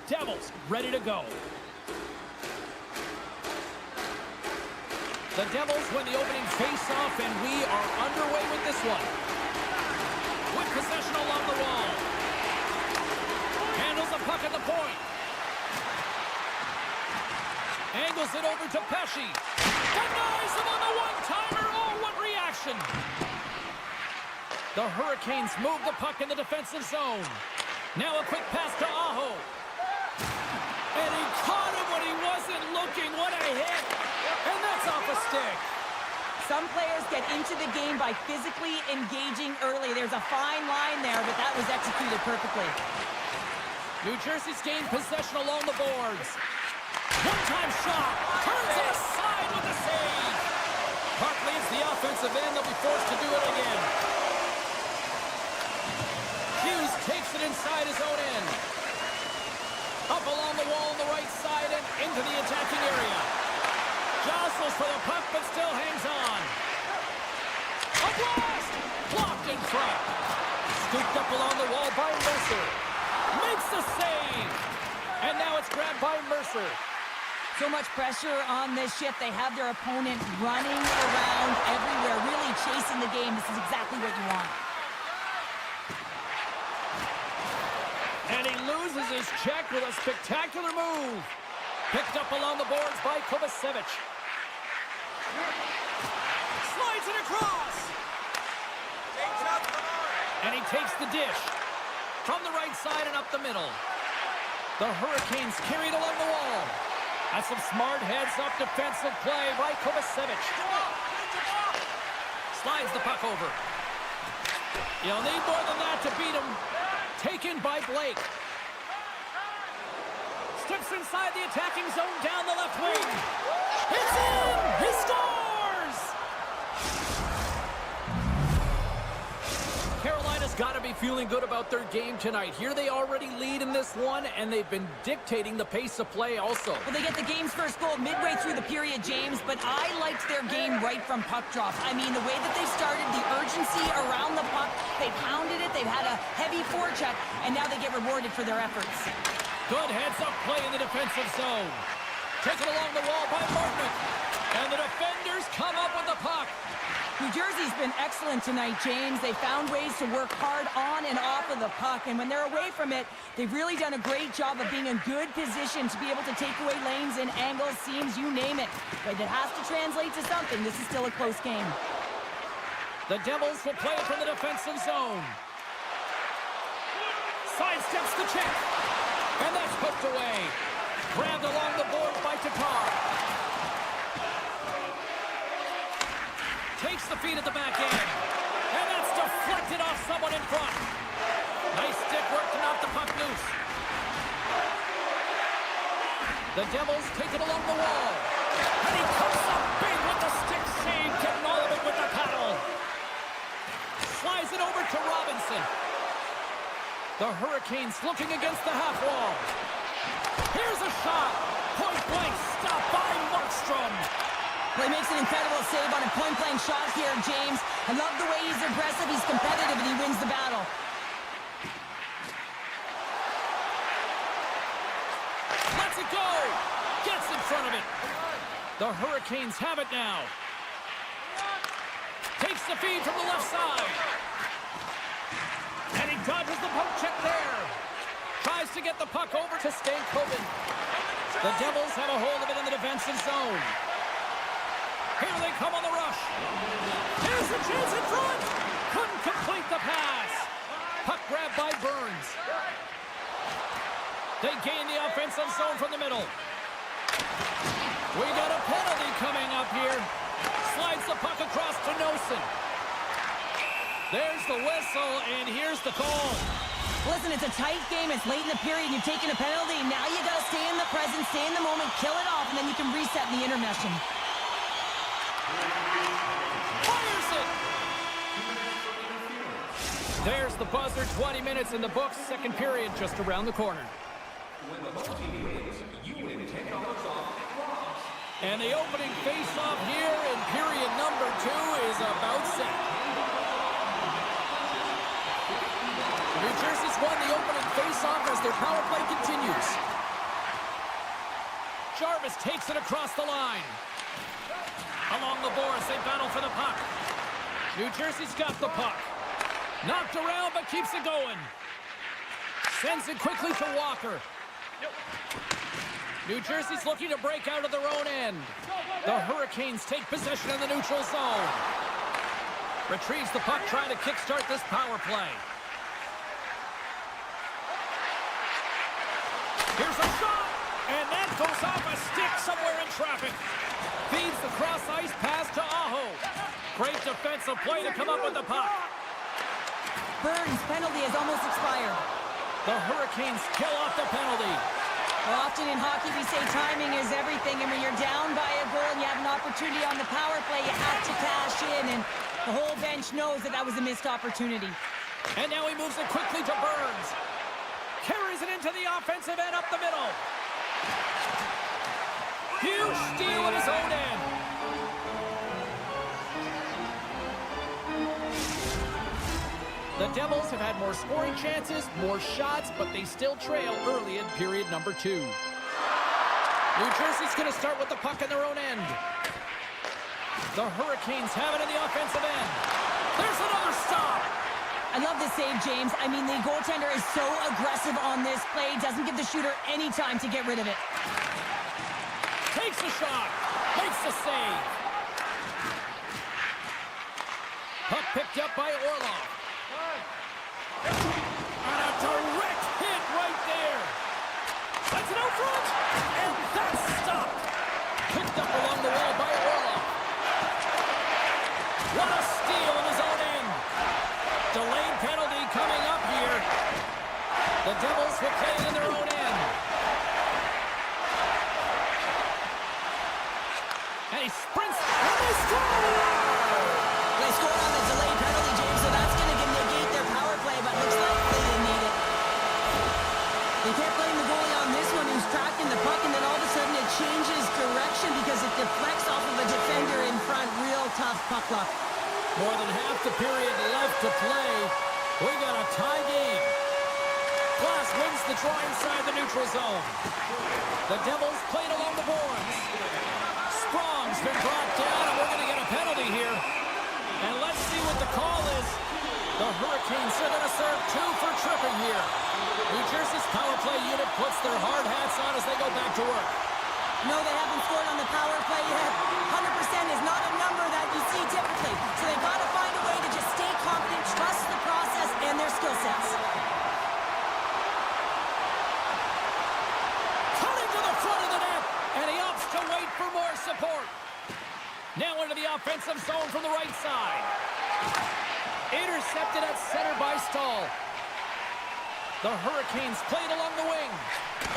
Devils ready to go. The Devils win the opening face-off, and we are underway with this one. With possession along the wall. Handles the puck at the point. Angles it over to Pesci. Denies him on the one-timer. Oh, what reaction! The Hurricanes move the puck in the defensive zone. Now a quick pass to Aho. And he caught him when he wasn't looking. What a hit! And that's off a stick. Some players get into the game by physically engaging early. There's a fine line there, but that was executed perfectly. New Jersey's gained possession along the boards. One-time shot. Turns it aside with a save. Puck leaves the offensive end. They'll be forced to do it again. Hughes takes it inside his own end. Up along the wall on the right side and into the attacking area. Jostles for the puck, but still hangs on. A blast! Blocked in front. Scooped up along the wall by Mercer. Makes the save. And now it's grabbed by Mercer. So much pressure on this shift. They have their opponent running around everywhere, really chasing the game. This is exactly what you want. And he loses his check with a spectacular move. Picked up along the boards by Kovacevic. Slides it across. And he takes the dish. From the right side and up the middle. The Hurricanes carried along the wall. That's some smart heads-up defensive play by Kovacevic. Slides the puck over. You'll need more than that to beat him. Taken by Blake. Steps inside the attacking zone down the left wing. It's in! He scores! Carolina's got to be feeling good about their game tonight. Here they already lead in this one, and they've been dictating the pace of play also. Well, they get the game's first goal midway through the period, James, but I liked their game right from puck drop. I mean, the way that they started, the urgency around the puck, they pounded it, they've had a heavy forecheck, and now they get rewarded for their efforts. Good heads-up play in the defensive zone. Taken along the wall by Martin. And the defenders come up with the puck. New Jersey's been excellent tonight, James. They found ways to work hard on and off of the puck, and when they're away from it, they've really done a great job of being in good position to be able to take away lanes and angles, seams, you name it. But it has to translate to something. This is still a close game. The Devils will play it from the defensive zone. Sidesteps the check. And that's poked away. Grabbed along the board by Tatar. Takes the feed at the back end. And that's deflected off someone in front. Nice stick work to knock the puck loose. The Devils take it along the wall. And he comes up big with the stick save, getting all of it with the paddle. Slides it over to Robinson. The Hurricanes looking against the half wall. Here's a shot. Point blank stop by Markstrom. Well, he makes an incredible save on a point-blank shot here, James. I love the way he's aggressive, he's competitive, and he wins the battle. Lets it go. Gets in front of it. The Hurricanes have it now. Takes the feed from the left side. And he dodges the poke check there. Tries to get the puck over to Stankoven. The Devils have a hold of it in the defensive zone. Here they come on the rush. Here's the chance in front. Couldn't complete the pass. Puck grabbed by Burns. They gain the offensive zone from the middle. We got a penalty coming up here. Slides the puck across to Nosen. There's the whistle, and here's the call. Listen, it's a tight game. It's late in the period. You've taken a penalty. Now you got to stay in the present, stay in the moment, kill it off, and then you can reset in the intermission. Fires it! There's the buzzer. 20 minutes in the books. Second period just around the corner. And the opening face-off here in period number 2 is about set. New Jersey's won the opening face-off as their power play continues. Jarvis takes it across the line. Along the boards, they battle for the puck. New Jersey's got the puck. Knocked around, but keeps it going. Sends it quickly to Walker. New Jersey's looking to break out of their own end. The Hurricanes take possession in the neutral zone. Retrieves the puck, trying to kickstart this power play. Here's a shot, and that goes off a stick somewhere in traffic. Feeds the cross-ice pass to Aho. Great defensive play to come up with the puck. Burns' penalty has almost expired. The Hurricanes kill off the penalty. Well, often in hockey we say timing is everything, and when you're down by a goal and you have an opportunity on the power play, you have to cash in, and the whole bench knows that that was a missed opportunity. And now he moves it quickly to Burns. Carries it into the offensive end up the middle. Huge steal at his own end. The Devils have had more scoring chances, more shots, but they still trail early in period number 2. New Jersey's going to start with the puck in their own end. The Hurricanes have it in the offensive end. There's another stop. I love this save, James. I mean, the goaltender is so aggressive on this play, doesn't give the shooter any time to get rid of it. Takes the shot, makes the save. Puck picked up by Orlov. And a direct hit right there. That's it out front, and that's stopped. Picked up along the wall by Orlov. What a steal in his own end. Delayed penalty coming up here. The Devils will play it in their own end. And he sprints, and they score! They scored on the delayed penalty, James, so that's going to negate their power play, but looks like they didn't need it. They can't blame the goalie on this one, who's tracking the puck, and then all of a sudden it changes direction because it deflects off of a defender in front. Real tough puck luck. More than half the period left to play. We got a tie game. Glass wins the draw inside the neutral zone. The Devils played along the boards. Sprong's been brought down, and we're going to get a penalty here. And let's see what the call is. The Hurricanes are going to serve 2 for tripping here. New Jersey's power play unit puts their hard hats on as they go back to work. No, they haven't scored on the power play yet. 100% is not a number that you see typically. So they've got to find a way to just stay confident, trust the process and their skill sets. Cutting to the front of the net, and he opts to wait for more support. Now into the offensive zone from the right side. Intercepted at center by Stahl. The Hurricanes played along the wing.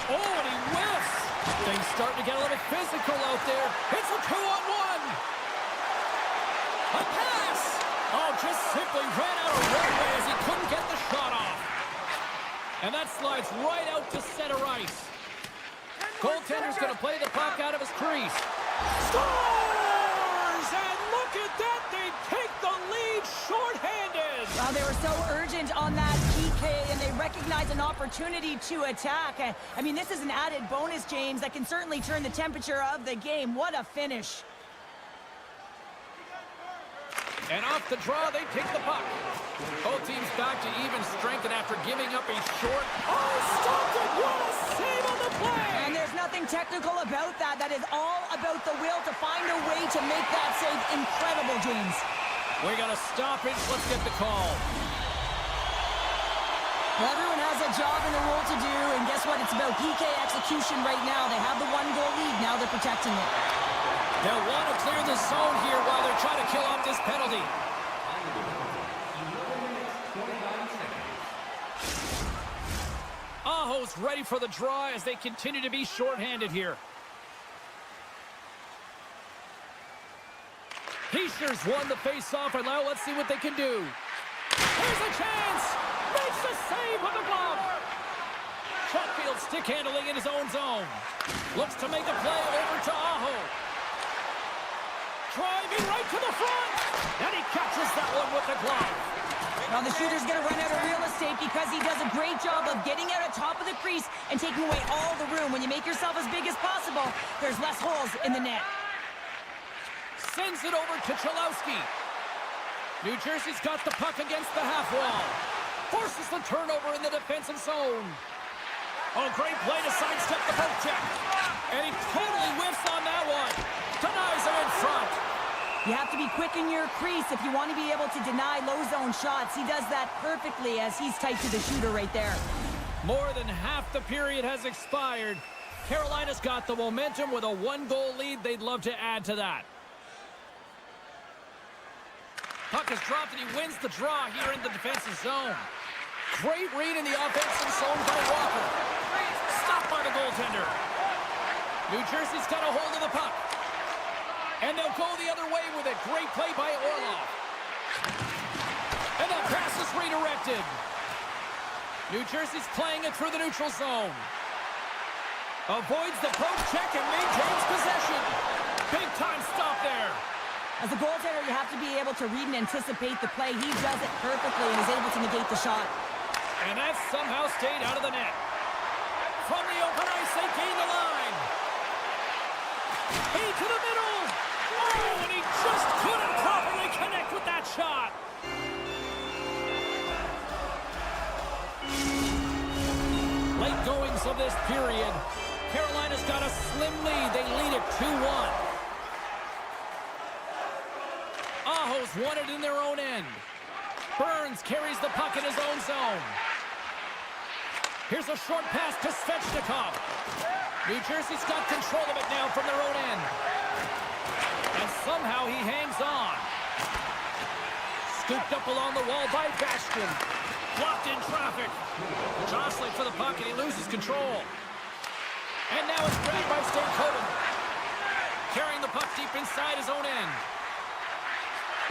Oh, and he whiffs. Things starting to get a little physical out there. It's a 2-on-1. A pass. Oh, just simply ran out of roadway as he couldn't get the shot off. And that slides right out to center ice. Goaltender's going to play the puck out of his crease. Scores! And look at that. They take the lead shorthanded. Well, they were so urgent on that PK, and they recognized an opportunity to attack. I mean, this is an added bonus, James, that can certainly turn the temperature of the game. What a finish. And off the draw, they take the puck. Both teams back to even strength, and after giving up a short... Oh, stopped it! What a save on the play! And there's nothing technical about that. That is all about the will to find a way to make that save incredible, James. We got a stoppage. Let's get the call. Well, everyone has a job and a role to do, and guess what? It's about PK execution right now. They have the 1-goal lead. Now they're protecting it. They'll want to clear the zone here while they're trying to kill off this penalty. Aho's ready for the draw as they continue to be shorthanded here. Heischer's won the face-off, and now let's see what they can do. Here's a chance! Makes the save with the glove! Chatfield stick handling in his own zone. Looks to make a play over to Aho. Driving right to the front! And he catches that one with the glove. Well, the shooter's going to run out of real estate because he does a great job of getting out on top of the crease and taking away all the room. When you make yourself as big as possible, there's less holes in the net. Sends it over to Cholowski. New Jersey's got the puck against the half wall. Forces the turnover in the defensive zone. Oh, great play to sidestep the poke check. And he totally whiffs on that one. Denies him in front. You have to be quick in your crease if you want to be able to deny low zone shots. He does that perfectly as he's tight to the shooter right there. More than half the period has expired. Carolina's got the momentum with a 1-goal lead. They'd love to add to that. Puck is dropped and he wins the draw here in the defensive zone. Great read in the offensive zone by Walker. Stopped by the goaltender. New Jersey's got a hold of the puck. And they'll go the other way with it. Great play by Orlov. And the pass is redirected. New Jersey's playing it through the neutral zone. Avoids the poke check and maintains possession. Big time stop there. As a goaltender, you have to be able to read and anticipate the play. He does it perfectly and is able to negate the shot. And that somehow stayed out of the net. From the open ice, they gain the line. Into the middle. Oh, and he just couldn't properly connect with that shot. Late goings of this period. Carolina's got a slim lead. They lead it 2-1. Aho's won it in their own end. Burns carries the puck in his own zone. Here's a short pass to Svechnikov. New Jersey's got control of it now from their own end. And somehow he hangs on. Scooped up along the wall by Bastian. Blocked in traffic. Jostling for the puck and he loses control. And now it's grabbed by Stankoven. Carrying the puck deep inside his own end.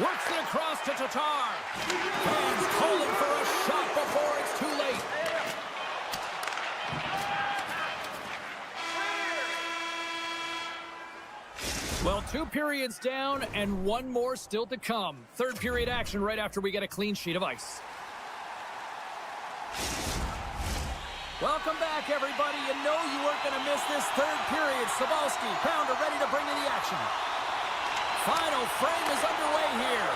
Works it across to Tatar. Fans calling for a shot before it's too late. Well, 2 periods down and 1 more still to come. Third period action right after we get a clean sheet of ice. Welcome back, everybody. You know you weren't going to miss this third period. Sabalski, Pounder ready to bring in the action. Final frame is underway here.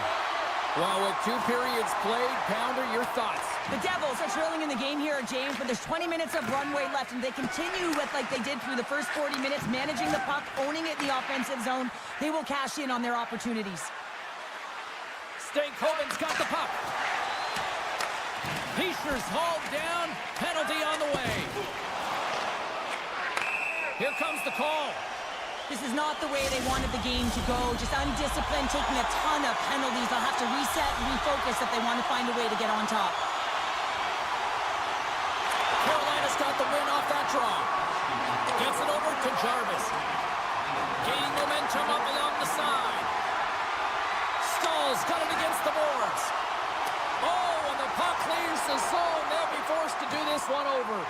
Well, with 2 periods played, Pounder, your thoughts? The Devils are trailing in the game here, James, but there's 20 minutes of runway left, and they continue with like they did through the first 40 minutes, managing the puck, owning it in the offensive zone. They will cash in on their opportunities. Stankoven's got the puck. Peacher's hauled down. Penalty on the way. Here comes the call. This is not the way they wanted the game to go. Just undisciplined, taking a ton of penalties. They'll have to reset and refocus if they want to find a way to get on top. Carolina's got the win off that draw. Gets it over to Jarvis. Gaining momentum up along the side. Stahl's got it against the boards. Oh, and the puck clears the zone. They'll be forced to do this one over.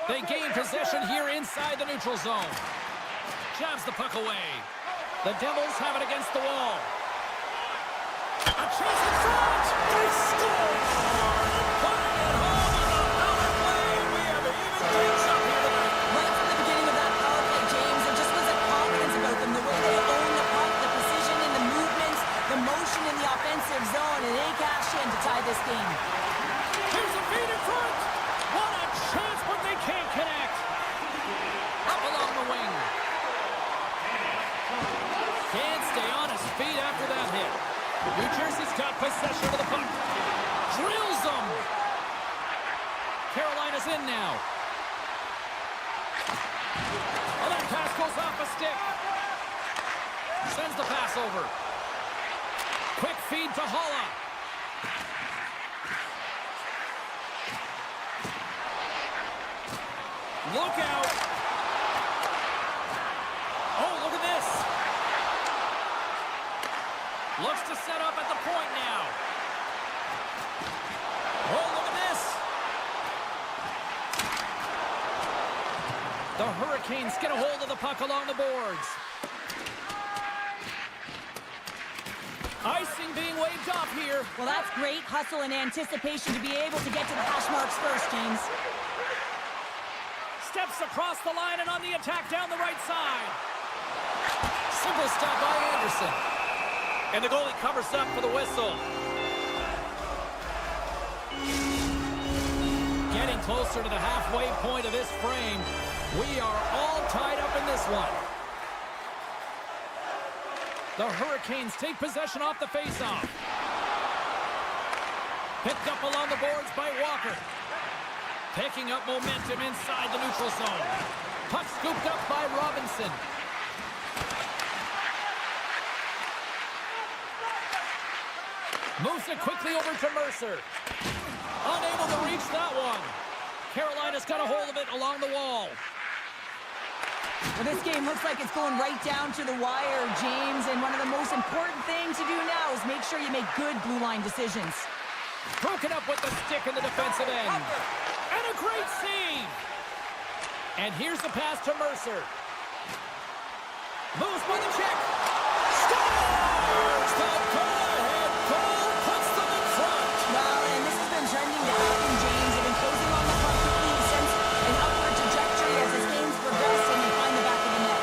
They gain possession here inside the neutral zone. Jabs the puck away. The Devils have it against the wall. A chance in front! They score! Putting it home on the power play. We have even things up here tonight. Right from the beginning of that power play, James, there just was a confidence about them. The way they own the puck, the precision in the movements, the motion in the offensive zone, and they cash in to tie this game. Here's a feed in front. What a chance, but they can't connect. Up along the wing. Can't stay on his feet after that hit. New Jersey's got possession of the puck. Drills them. Carolina's in now. Oh, that pass goes off a stick. Sends the pass over. Quick feed to Holla. Look out. Oh, look at this. Looks to set up at the point now. Oh, look at this. The Hurricanes get a hold of the puck along the boards. off here. Well, that's great hustle and anticipation to be able to get to the hash marks first, James. Steps across the line and on the attack down the right side. Simple stop by Anderson. And the goalie covers up for the whistle. Getting closer to the halfway point of this frame. We are all tied up in this one. The Hurricanes take possession off the faceoff. Picked up along the boards by Walker. Picking up momentum inside the neutral zone. Puck scooped up by Robinson. Moves it quickly over to Mercer. Unable to reach that one. Carolina's got a hold of it along the wall. Well, this game looks like it's going right down to the wire, James, and one of the most important things to do now is make sure you make good blue line decisions. Broken up with the stick in the defensive end. And a great save. And here's the pass to Mercer. Moves by the check. Scores! The go-ahead goal puts them in front. Well, and this has been trending to happen, James. They've been closing on the puck quickly since an upward trajectory as this game's progressed and they find the back of the net.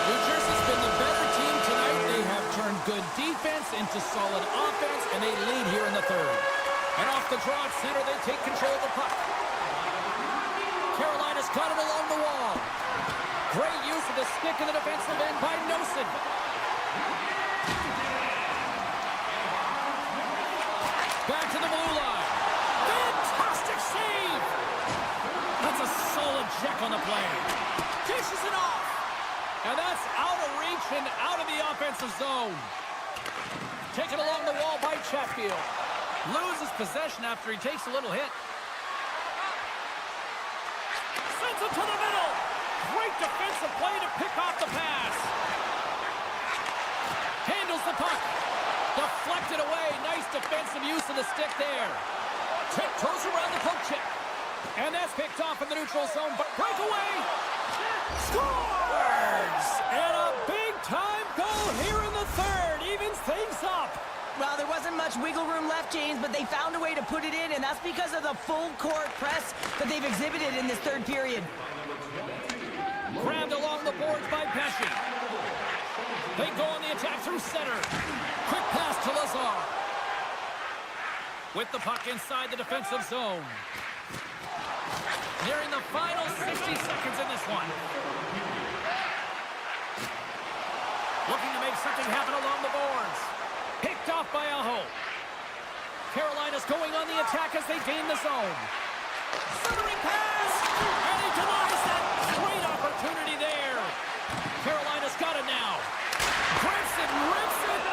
New Jersey's been the better team tonight. They have turned good defense into solid offense, and they lead here in the third. And off the draw at center, they take control of the puck. Carolina's got it along the wall. Great use of the stick in the defensive end by Nosen. Back to the blue line. Fantastic save! That's a solid check on the play. Dishes it off. And that's out of reach and out of the offensive zone. Taken along the wall by Chatfield. Loses possession after he takes a little hit. Sends it to the middle. Great defensive play to pick off the pass. Handles the puck. Deflected away. Nice defensive use of the stick there. Tiptoes around the poke check. And that's picked off in the neutral zone. But breakaway. Scores! And a big-time goal here in the third. Evens things up. Well, there wasn't much wiggle room left, James, but they found a way to put it in, and that's because of the full-court press that they've exhibited in this third period. Grabbed along the boards by Pesci. They go on the attack through center. Quick pass to Lazar. With the puck inside the defensive zone. Nearing the final 60 seconds in this one. Looking to make something happen along the boards. Picked off by Aho. Carolina's going on the attack as they gain the zone. Centering pass! And he denies that. Great opportunity there. Carolina's got it now. Grips it, rips it.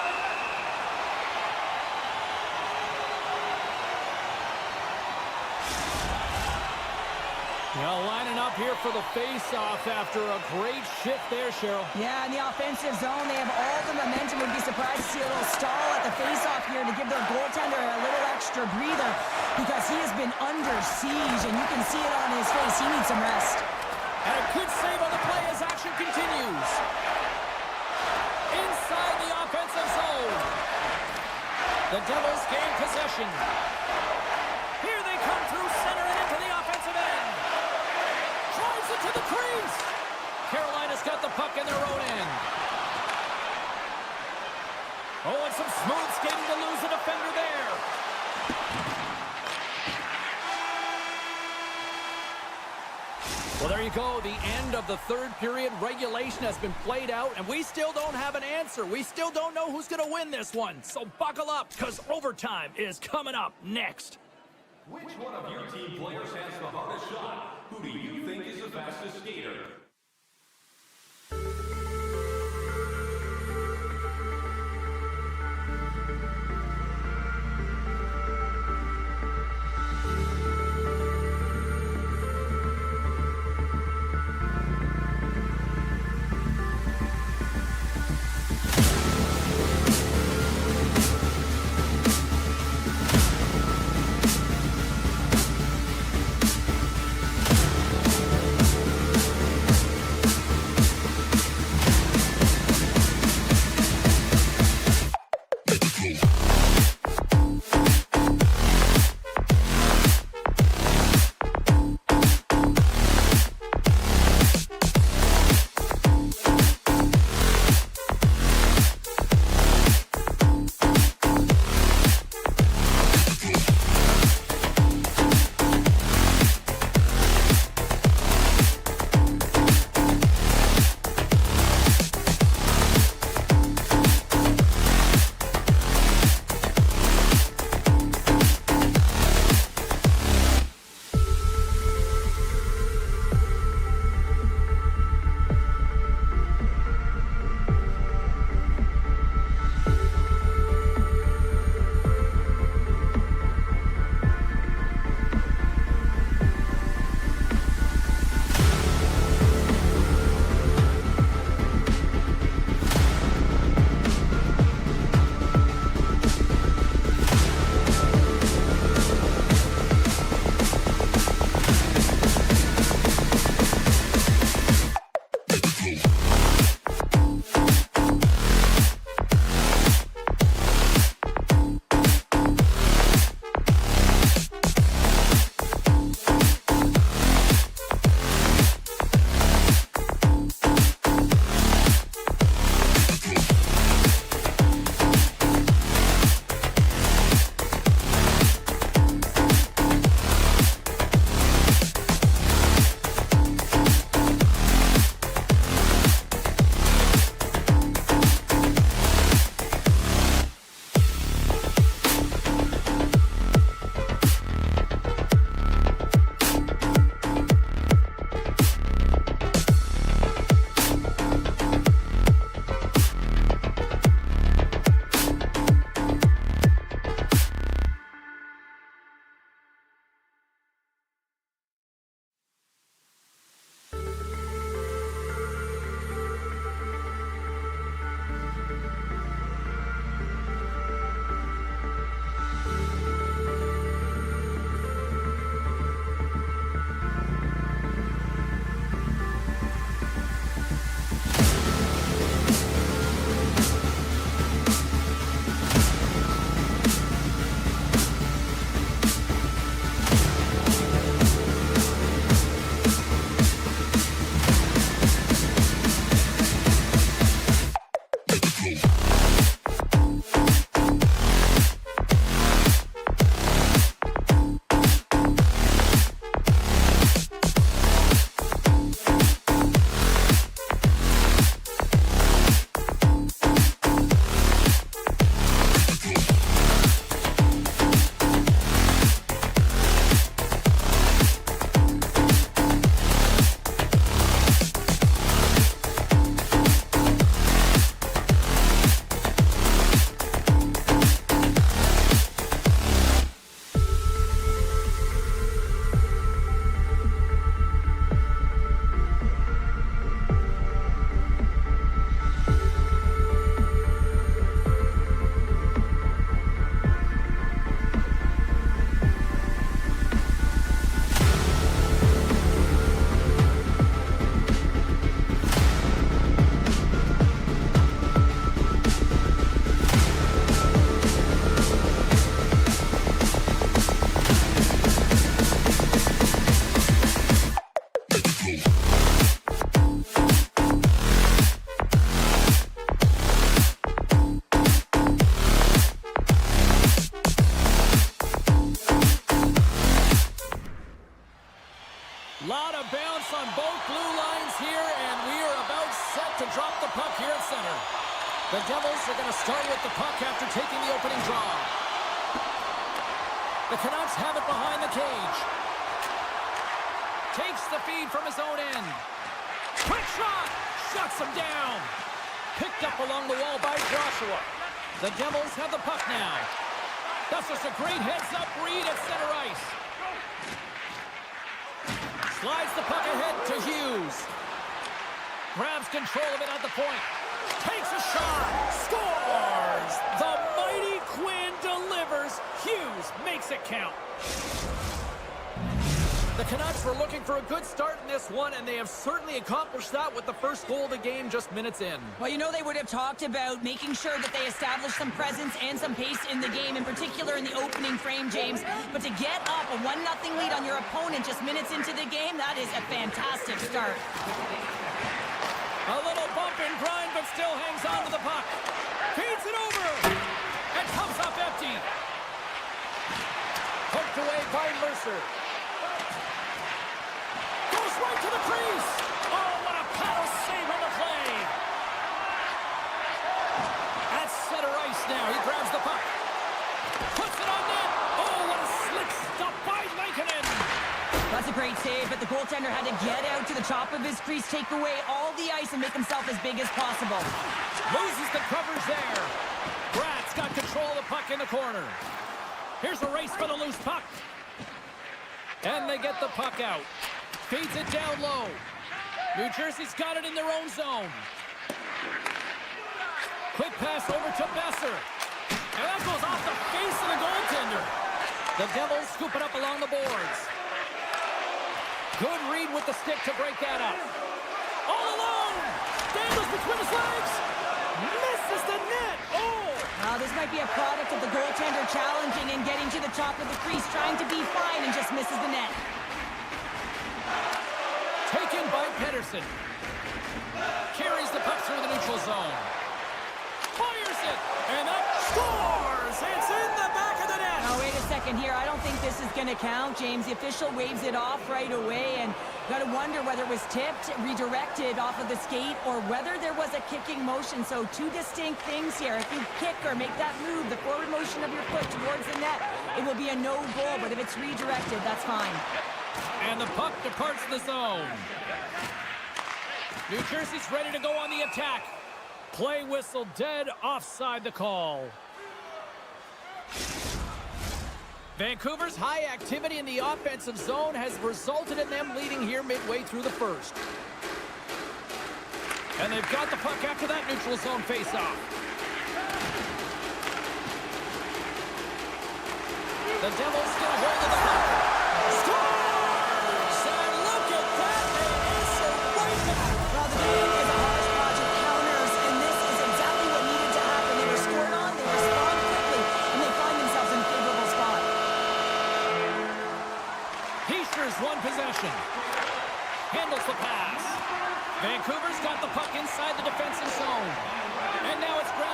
Well, lining up here for the face-off after a great shift there, Cheryl. Yeah, in the offensive zone, they have all the momentum. Would be surprised to see a little stall at the face-off here to give their goaltender a little extra breather because he has been under siege, and you can see it on his face. He needs some rest. And a good save on the play as action continues. Inside the offensive zone. The Devils gain possession. Here they come through center and into the offensive end. Drives it to the crease. Carolina's got the puck in their own end. Oh, and some smooth skating to lose a defender there. Well, there you go. The end of the third period. Regulation has been played out, and we still don't have an answer. We still don't know who's going to win this one. So buckle up, because overtime is coming up next. Which one of your team players has the hardest shot? Who do you think is the fastest skater? Lot of bounce on both blue lines here, and we are about set to drop the puck here at center. The Devils are going to start with the puck after taking the opening draw. The Canucks have it behind the cage. Takes the feed from his own end. Quick shot! Shuts him down. Picked up along the wall by Joshua. The Devils have the puck now. That's just a great heads-up read at center ice. Slides the puck ahead to Hughes. Grabs control of it at the point. Takes a shot. Scores! The mighty Quinn delivers. Hughes makes it count. The Canucks were looking for a good start in this one, and they have certainly accomplished that with the first goal of the game just minutes in. Well, you know, they would have talked about making sure that they established some presence and some pace in the game, in particular in the opening frame, James. But to get up a 1-0 lead on your opponent just minutes into the game, that is a fantastic start. A little bump and grind, but still hangs on to the puck. Feeds it over, and comes up empty. Hooked away by Mercer. Goes right to the crease. Oh, what a paddle save on the play. At center ice now, he grabs the puck. Puts it on net. Oh, what a slick stop by Lankinen. That's a great save, but the goaltender had to get out to the top of his crease, take away all the ice, and make himself as big as possible. Loses the coverage there. Brat's got control of the puck in the corner. Here's a race for the loose puck. And they get the puck out. Feeds it down low. New Jersey's got it in their own zone. Quick pass over to Besser. And that goes off the face of the goaltender. The Devils scoop it up along the boards. Good read with the stick to break that up. All alone. Dangles between his legs. Misses the net. Oh! Now, this might be a product of the goaltender challenging and getting to the top of the crease, trying to be fine, and just misses the net. Taken by Pedersen. Carries the puck through the neutral zone. Fires it. And that scores. It's in the back of the net. Now, wait a second here. I don't think this is going to count, James. The official waves it off right away, and got to wonder whether it was tipped, redirected off of the skate, or whether there was a kicking motion. So two distinct things here. If you kick or make that move, the forward motion of your foot towards the net, it will be a no goal. But if it's redirected, that's fine. And the puck departs the zone. New Jersey's ready to go on the attack. Play whistle dead, offside the call. Vancouver's high activity in the offensive zone has resulted in them leading here midway through the first. And they've got the puck after that neutral zone faceoff. The Devils get a hold of the puck. Scores! And look at that! They answer right back. Well, the game is a hodgepodge of counters, and this is exactly what needed to happen. They were scored on, they respond quickly, and they find themselves in a favorable spot. Heischer's one possession. Handles the pass. Vancouver's got the puck inside the defensive zone. And now it's grabbed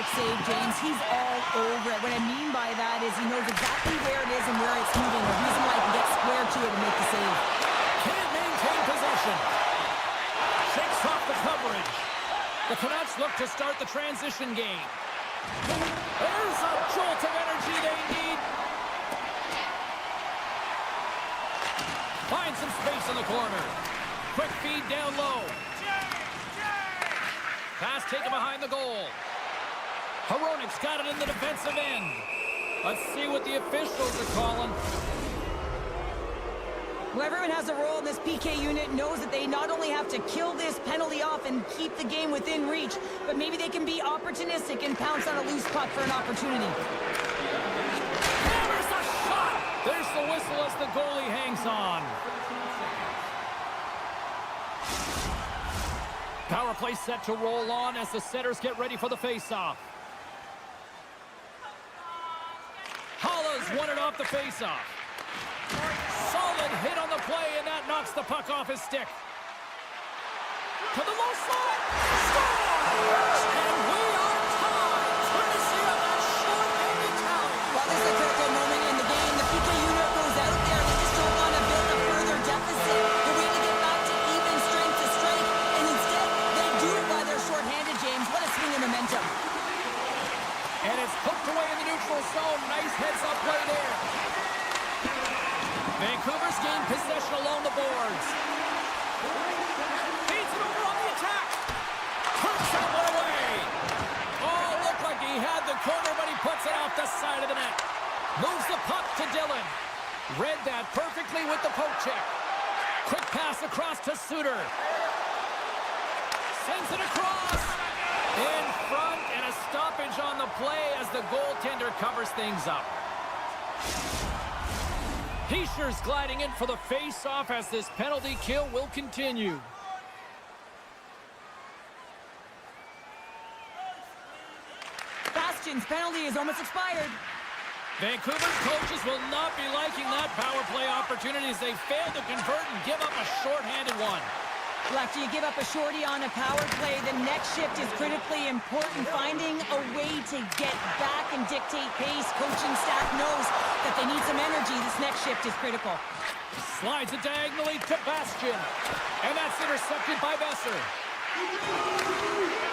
perfect save, James. He's all over it. What I mean by that is he knows exactly where it is and where it's moving. The reason why he can get square to it and make the save. Can't maintain possession. Shakes off the coverage. The Canucks look to start the transition game. There's a jolt of energy they need. Finds some space in the corner. Quick feed down low. Pass taken behind the goal. Hronik's got it in the defensive end. Let's see what the officials are calling. Well, everyone has a role in this PK unit, knows that they not only have to kill this penalty off and keep the game within reach, but maybe they can be opportunistic and pounce on a loose puck for an opportunity. Hammers the shot! There's the whistle as the goalie hangs on. Power play set to roll on as the setters get ready for the faceoff. Holla's won it off the faceoff. Solid hit on the play, and that knocks the puck off his stick. To the low side. Scores! And we are tied. Courtesy of that short-handed tally. Well, this is a critical moment in the game. The PK unit goes out there. They just don't want to build a further deficit. They're waiting to get back to even strength to strength, and instead they do it while they're short-handed, James. What a swing of momentum. And it's hooked away in the neutral zone. Nice heads-up play there. Vancouver's gained possession along the boards. Feeds it over on the attack. Turns that one away. Oh, looked like he had the corner, but he puts it off the side of the net. Moves the puck to Dillon. Read that perfectly with the poke check. Quick pass across to Suter. Sends it across. In front, and a stoppage on the play as the goaltender covers things up. Heischer's gliding in for the face-off as this penalty kill will continue. Bastion's penalty is almost expired. Vancouver's coaches will not be liking that power play opportunity as they fail to convert and give up a short-handed one. Well, after you give up a shorty on a power play, the next shift is critically important. Finding a way to get back and dictate pace. Coaching staff knows that they need some energy. This next shift is critical. Slides it diagonally to Bastian. And that's intercepted by Besser.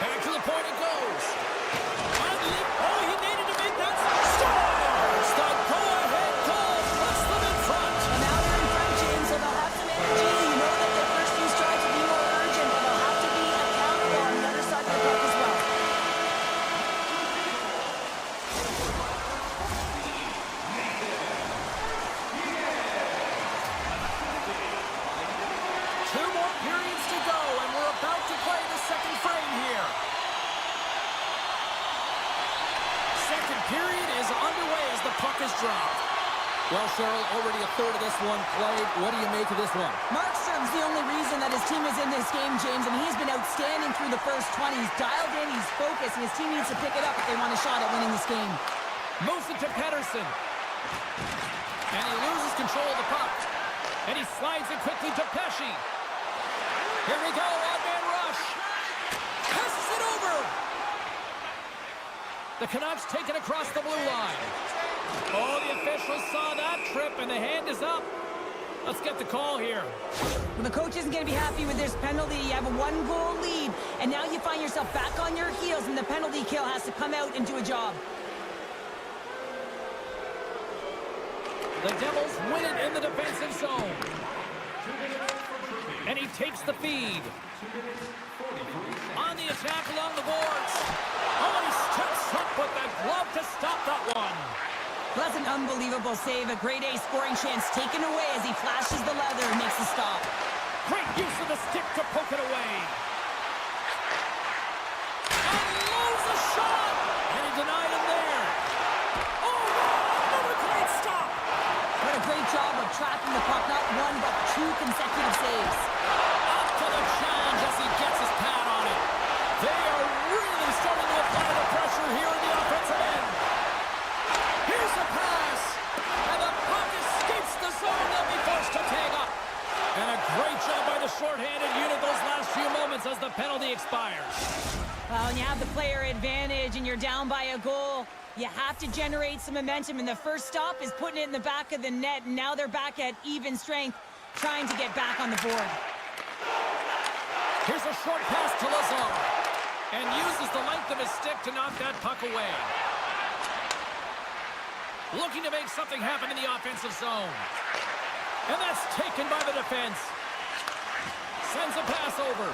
Back to the point it goes. Oh, he needed to make that score! It's the go-ahead goal. Puts them in front. And now they're in front, James, so they'll have some energy. You know that their first few strides will be more urgent, but they'll have to be accountable on the other side of the puck as well. Two more periods to go, and we're about to play the second frame here. Second period is underway as the puck is dropped. Well, Cheryl, already a third of this one played. What do you make of this one? Markstrom's the only reason that his team is in this game, James, and he's been outstanding through the first 20. He's dialed in, he's focused, and his team needs to pick it up if they want a shot at winning this game. Moves it to Pettersson. And he loses control of the puck. And he slides it quickly to Pesce. Here we go, odd-man rush. Passes it over. The Canucks take it across the blue line. Oh, the officials saw that trip, and the hand is up. Let's get the call here. Well, the coach isn't going to be happy with this penalty. You have a one-goal lead, and now you find yourself back on your heels, and the penalty kill has to come out and do a job. The Devils win it in the defensive zone. And he takes the feed. On the attack along the boards. Oh, he steps up with the glove to stop that one. Well, that's an unbelievable save. A grade A scoring chance taken away as he flashes the leather and makes the stop. Great use of the stick to poke it away. And loads a shot. And he denied him there. Oh, another great stop. What a great job of tracking the puck. Not one, but two consecutive saves. Up to the challenge as he gets his pad on it. They are really starting to apply the pressure here in the offensive end. Here's a pass. And the puck escapes the zone. They'll be forced to tag up. And a great job by the shorthanded unit those last few moments You have to generate some momentum, and the first stop is putting it in the back of the net, and now they're back at even strength, trying to get back on the board. Here's a short pass to Lazar, and uses the length of his stick to knock that puck away. Looking to make something happen in the offensive zone. And that's taken by the defense. Sends a pass over.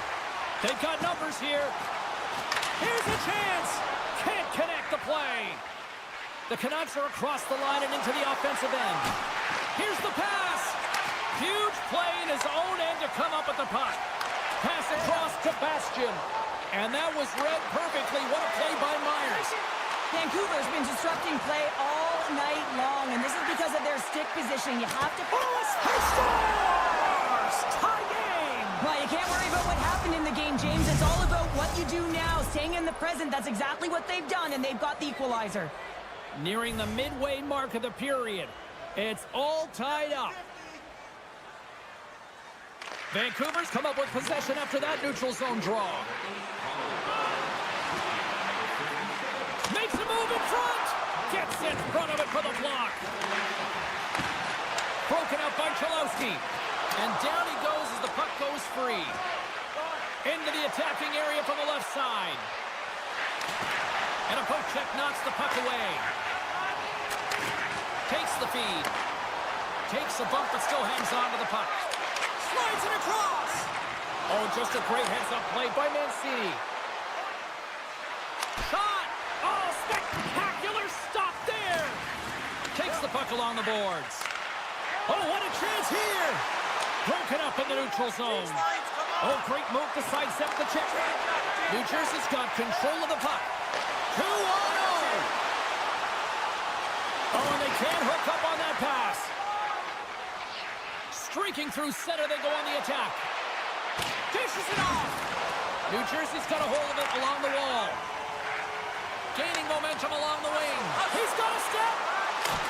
They've got numbers here. Here's a chance. Can't connect the play. The Canucks are across the line and into the offensive end. Here's the pass. Huge play in his own end to come up with the puck. Pass across to Bastian. And that was read perfectly. What a play by Myers. Vancouver's been disrupting play all night long, and this is because of their stick positioning. You have to... He scores! Tie game! Well, you can't worry about what happened in the game, James. It's all about what you do now, staying in the present. That's exactly what they've done, and they've got the equalizer. Nearing the midway mark of the period. It's all tied up. Vancouver's come up with possession after that neutral zone draw. Makes a move in front. Gets in front of it for the block. Broken up by Chalowski. And down he goes as the puck goes free. Into the attacking area from the left side. And a poke check knocks the puck away. Takes the feed. Takes a bump but still hangs on to the puck. Slides it across. Oh, just a great heads-up play by Mancini. Shot. Oh, spectacular stop there. Takes the puck along the boards. Oh, what a chance here. Broken up in the neutral zone. Oh, great move to sidestep the check. New Jersey's got control of the puck. 2-0. Oh, and they can't hook up on that pass. Streaking through center, they go on the attack. Dishes it off. New Jersey's got a hold of it along the wall. Gaining momentum along the wing. He's got a step.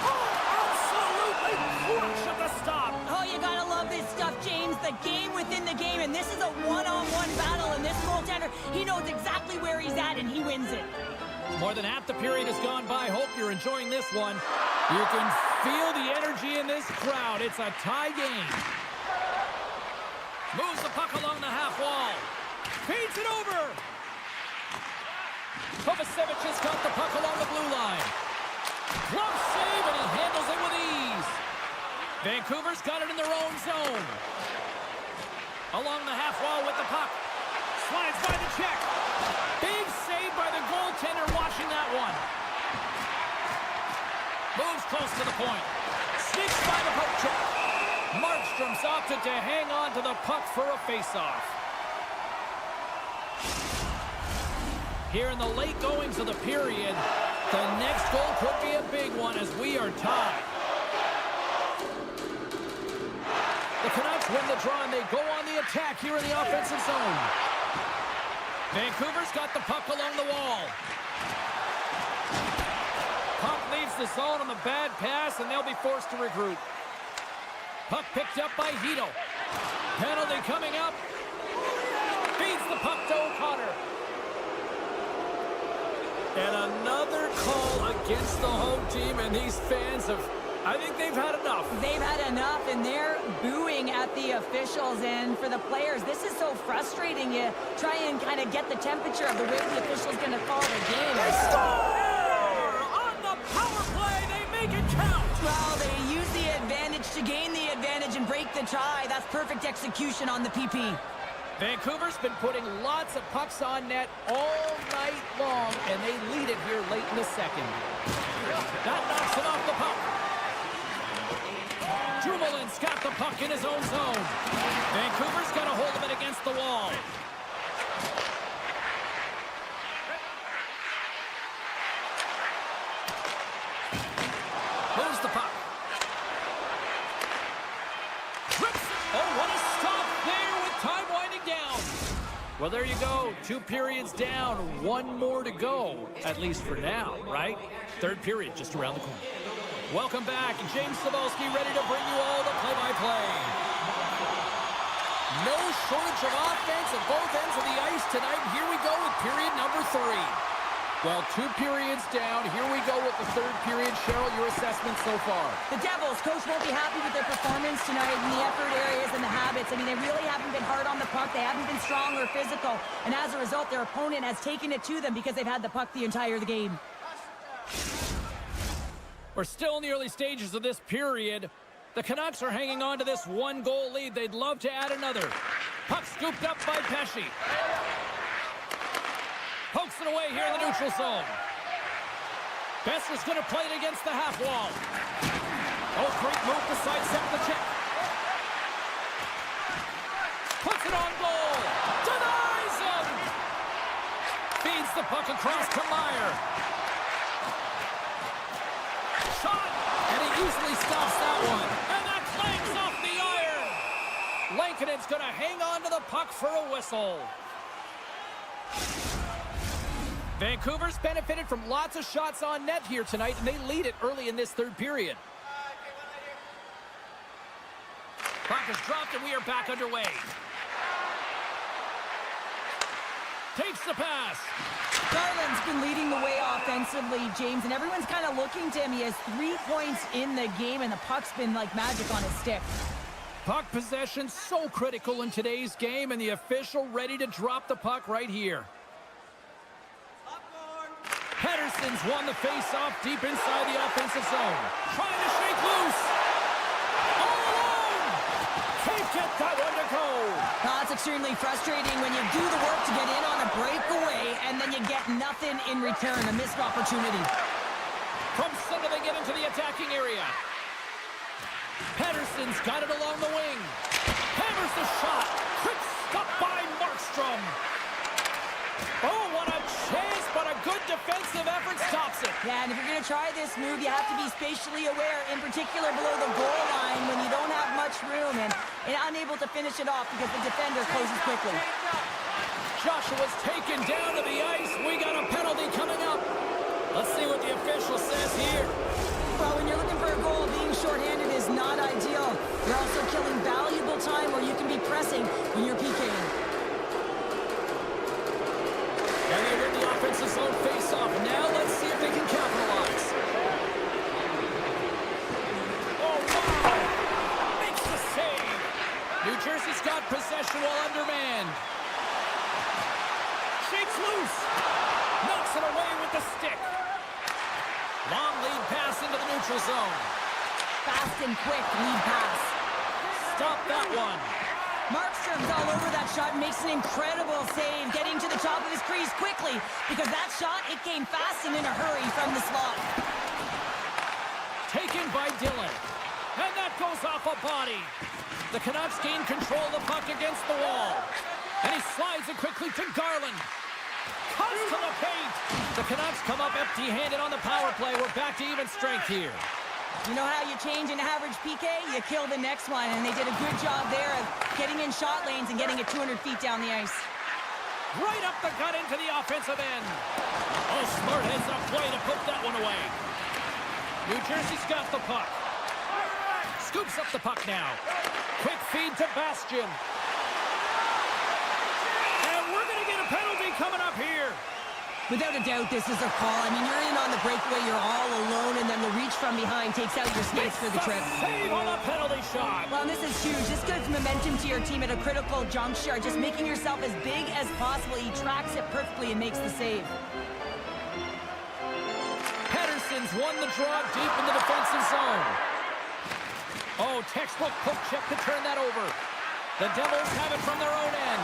Oh, absolutely crushed at the stop. Oh, you gotta love this stuff, James. The game within the game, and this is a one-on-one battle, and this goaltender, he knows exactly where he's at, and he wins it. More than half the period has gone by. Hope you're enjoying this one. You can feel the energy in this crowd. It's a tie game. Moves the puck along the half wall. Feeds it over. Kovacevic has got the puck along the blue line. Glove save, and he handles it with ease. Vancouver's got it in their own zone. Along the half wall with the puck. Slides by the check. Big save by the goaltender watching that one. Moves close to the point. Sneaks by the poke check. Markstrom's opted to hang on to the puck for a faceoff. Here in the late goings of the period, the next goal could be a big one as we are tied. The Canucks win the draw and they go on the attack here in the offensive zone. Vancouver's got the puck along the wall. Puck leaves the zone on the bad pass, and they'll be forced to regroup. Puck picked up by Hito. Penalty coming up. Feeds the puck to O'Connor. And another call against the home team, and these fans have, I think they've had enough. They've had enough, and they're booing at the officials. And for the players, this is so frustrating. You try and kind of get the temperature of the way the official's going to call the game. They score! On the power play, they make it count! Well, they use the advantage to gain the advantage and break the tie. That's perfect execution on the PP. Vancouver's been putting lots of pucks on net all night long, and they lead it here late in the second. That knocks it off the puck. Dumoulin's got the puck in his own zone. Vancouver's got a hold of it against the wall. Moves the puck. Trips. Oh, what a stop there with time winding down. Well, there you go. 2 periods down, 1 more to go, at least for now, right? Third period just around the corner. Welcome back. James Cebulski ready to bring you all the play-by-play. No shortage of offense at both ends of the ice tonight. Here we go with period number 3. Well, 2 periods down. Here we go with the 3rd period. Cheryl, your assessment so far? The Devils, coach won't be happy with their performance tonight in the effort areas and the habits. I mean, they really haven't been hard on the puck. They haven't been strong or physical. And as a result, their opponent has taken it to them because they've had the puck the entire game. We're still in the early stages of this period. The Canucks are hanging on to this 1-goal lead. They'd love to add another. Puck scooped up by Pesci. Pokes it away here in the neutral zone. Besser's going to play it against the half wall. Oh, great move to sidestep the check. Puts it on goal. Denies him. Feeds the puck across to Meyer. Shot. And he easily stops that one. And that clangs off the iron. Lankinen's going to hang on to the puck for a whistle. Vancouver's benefited from lots of shots on net here tonight, and they lead it early in this 3rd period. Puck is dropped, and we are back underway. Takes the pass. Garland's been leading the way offensively, James, and everyone's kind of looking to him. He has 3 points in the game, and the puck's been like magic on his stick. Puck possession so critical in today's game, and the official ready to drop the puck right here. Pedersen's won the face-off deep inside the offensive zone. Trying to shake loose. All alone. Can't get that one to go. Oh, it's extremely frustrating when you do the work to get in on a breakaway and then you get nothing in return, a missed opportunity. From center they get into the attacking area. Pedersen's got it along the wing. Hammers the shot. Quick stop by Markstrom. Oh, what a chance, but a good defensive effort stops it. Yeah, and if you're going to try this move, you have to be spatially aware, in particular below the goal line when you don't have much room and unable to finish it off because the defender closes quickly. Joshua's taken down to the ice. We got a penalty coming up. Let's see what the official says here. Well, when you're looking for a goal, being shorthanded is not ideal. You're also killing valuable time where you can be pressing when you're PKing. And they win the offensive zone face-off. Now let's see if they can capitalize. Oh, wow! Makes the save. New Jersey's got possession while undermanned. Shakes loose. Knocks it away with the stick. Long lead pass into the neutral zone. Fast and quick lead pass. Stop that one. Markstrom's all over that shot and makes an incredible save, getting to the top of his crease quickly because that shot, it came fast and in a hurry from the slot. Taken by Dillon. And that goes off a body. The Canucks gain control of the puck against the wall. And he slides it quickly to Garland. Cuts to the paint. The Canucks come up empty-handed on the power play. We're back to even strength here. You know how you change an average PK? You kill the next one, and they did a good job there of getting in shot lanes and getting it 200 feet down the ice. Right up the gut into the offensive end. Oh, smart heads up play to put that one away. New Jersey's got the puck. Scoops up the puck now. Quick feed to Bastian. And we're going to get a penalty coming up here. Without a doubt, this is a call. I mean, you're in on the breakaway, you're all alone, and then the reach from behind takes out your skates for the trip. Save on a penalty shot. Well, and this is huge. This gives momentum to your team at a critical juncture. Just making yourself as big as possible. He tracks it perfectly and makes the save. Pedersen's won the draw deep in the defensive zone. Oh, textbook poke check to turn that over. The Devils have it from their own end.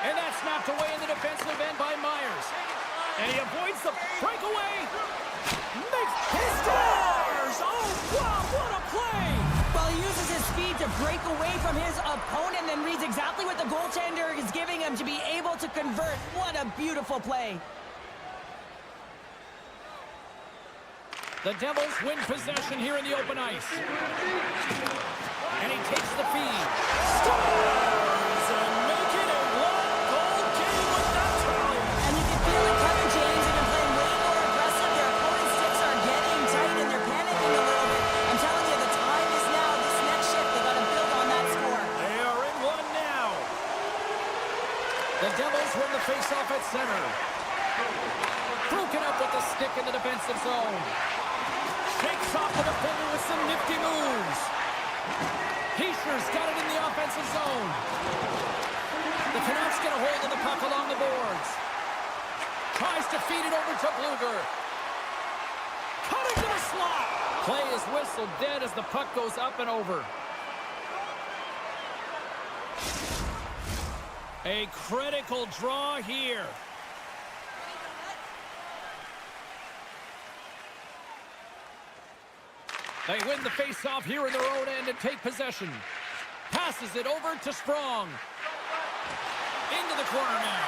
And that's knocked away in the defensive end by Myers. And he avoids the breakaway. Makes his scores! Oh, wow, what a play! Well, he uses his speed to break away from his opponent and reads exactly what the goaltender is giving him to be able to convert. What a beautiful play. The Devils win possession here in the open ice. And he takes the feed. Scores! And make it a one-goal game with that time. And you can feel it coming, James. They've been playing way more aggressive. Their opponent's sticks are getting tight, and they're panicking a little bit. I'm telling you, the time is now. This next shift, they got to build on that score. They are in one now. The Devils win the faceoff at center. stick in the defensive zone. Shakes off the defender with some nifty moves. Heischer's got it in the offensive zone. The Canucks get a hold of the puck along the boards. Tries to feed it over to Bluger. Cutting to the slot. Play is whistled dead as the puck goes up and over. A critical draw here. They win the face-off here in their own end and take possession. Passes it over to Strong. Into the corner now.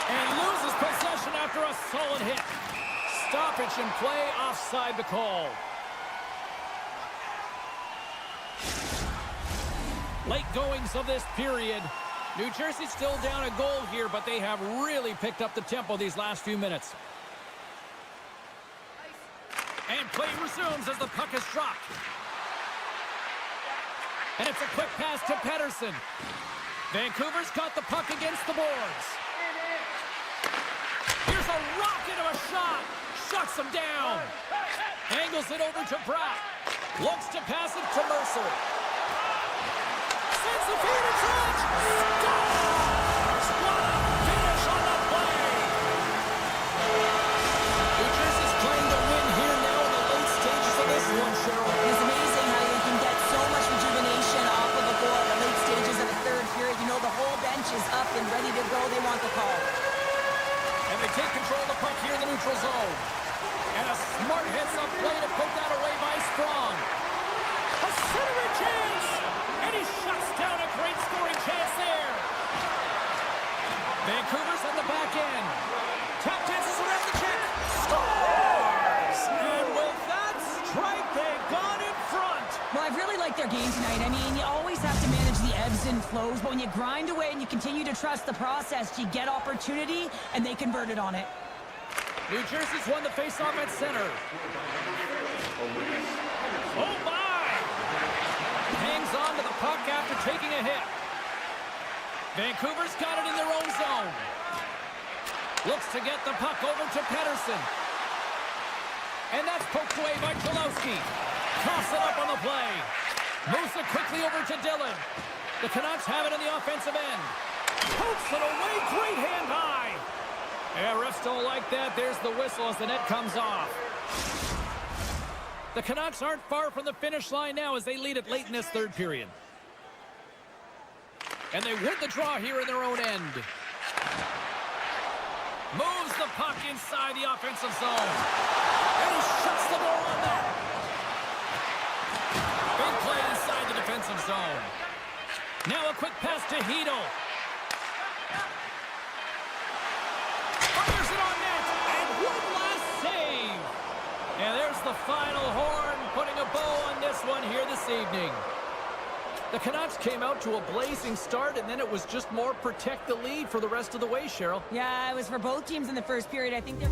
And loses possession after a solid hit. Stoppage in play, offside the call. Late goings of this period. New Jersey still down a goal here, but they have really picked up the tempo these last few minutes. And play resumes as the puck is dropped. And it's a quick pass to Pettersson. Vancouver's got the puck against the boards. Here's a rocket of a shot. Shuts him down. Angles it over to Pratt. Looks to pass it to Mercer. Sends the feed in front. Scores! What a finish on the play. New Jersey's playing to win here now in the late stages of this one, Cheryl. It's amazing how you can get so much rejuvenation off of the board. The late stages of the third period, you know the whole bench is up and ready to go. They want the call. And they take control of the puck here in the neutral zone. And a smart heads-up play to put that away by Strong. A centering chance! And he shuts down a great scoring chance there. Vancouver's on the back end. Tap dances around the check. Scores! And with that strike, they've gone in front. Well, I've really liked their game tonight. I mean, you always have to manage the ebbs and flows, but when you grind away and you continue to trust the process, you get opportunity, and they converted on it. New Jersey's won the faceoff at center. Oh, my! Hangs on to the puck after taking a hit. Vancouver's got it in their own zone. Looks to get the puck over to Pettersson. And that's poked away by Cholowski. Toss it up on the play. Moves it quickly over to Dillon. The Canucks have it in the offensive end. Pokes it away, great hand high. Yeah, refs don't like that. There's the whistle as the net comes off. The Canucks aren't far from the finish line now as they lead it late in this third period. And they win the draw here in their own end. Moves the puck inside the offensive zone. And he shuts the door on that. Big play inside the defensive zone. Now a quick pass to Hedl. Fires it on net. And one last save. And there's the final horn, putting a bow on this one here this evening. The Canucks came out to a blazing start, and then it was just more protect the lead for the rest of the way, Cheryl. Yeah, it was for both teams in the first period. I think they're...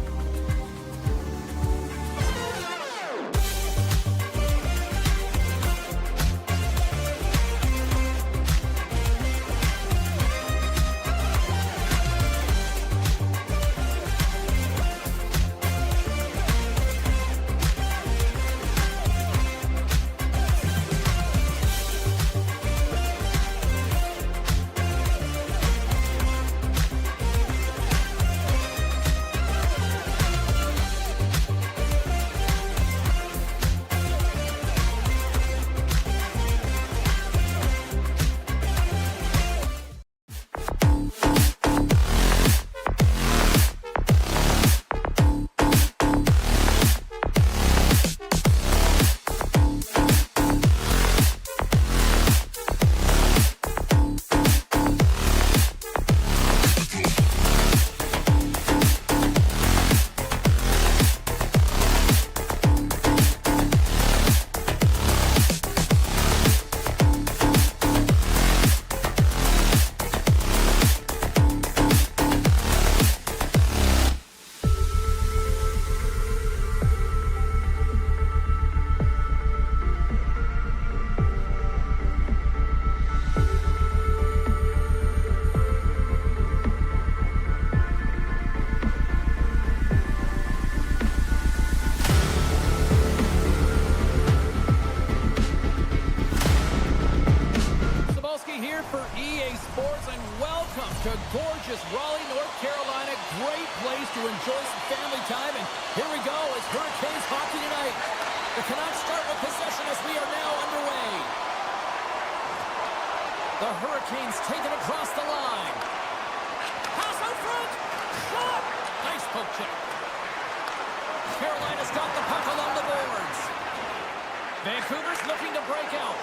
Hurricanes take it across the line. Pass out front. Shot. Nice poke check. Carolina's got the puck along the boards. Vancouver's looking to break out.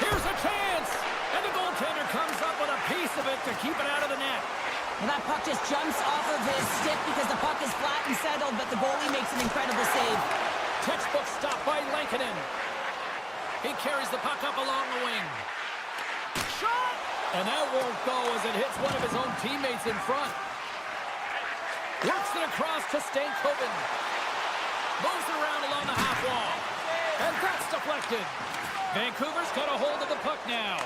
Here's a chance. And the goaltender comes up with a piece of it to keep it out of the net. Well, that puck just jumps off of his stick because the puck is flat and settled, but the goalie makes an incredible save. Textbook stop by Lankinen. He carries the puck up along the wing. Shot! And that won't go as it hits one of his own teammates in front. Works it across to Stankoven. Moves it around along the half wall. And that's deflected. Vancouver's got a hold of the puck now.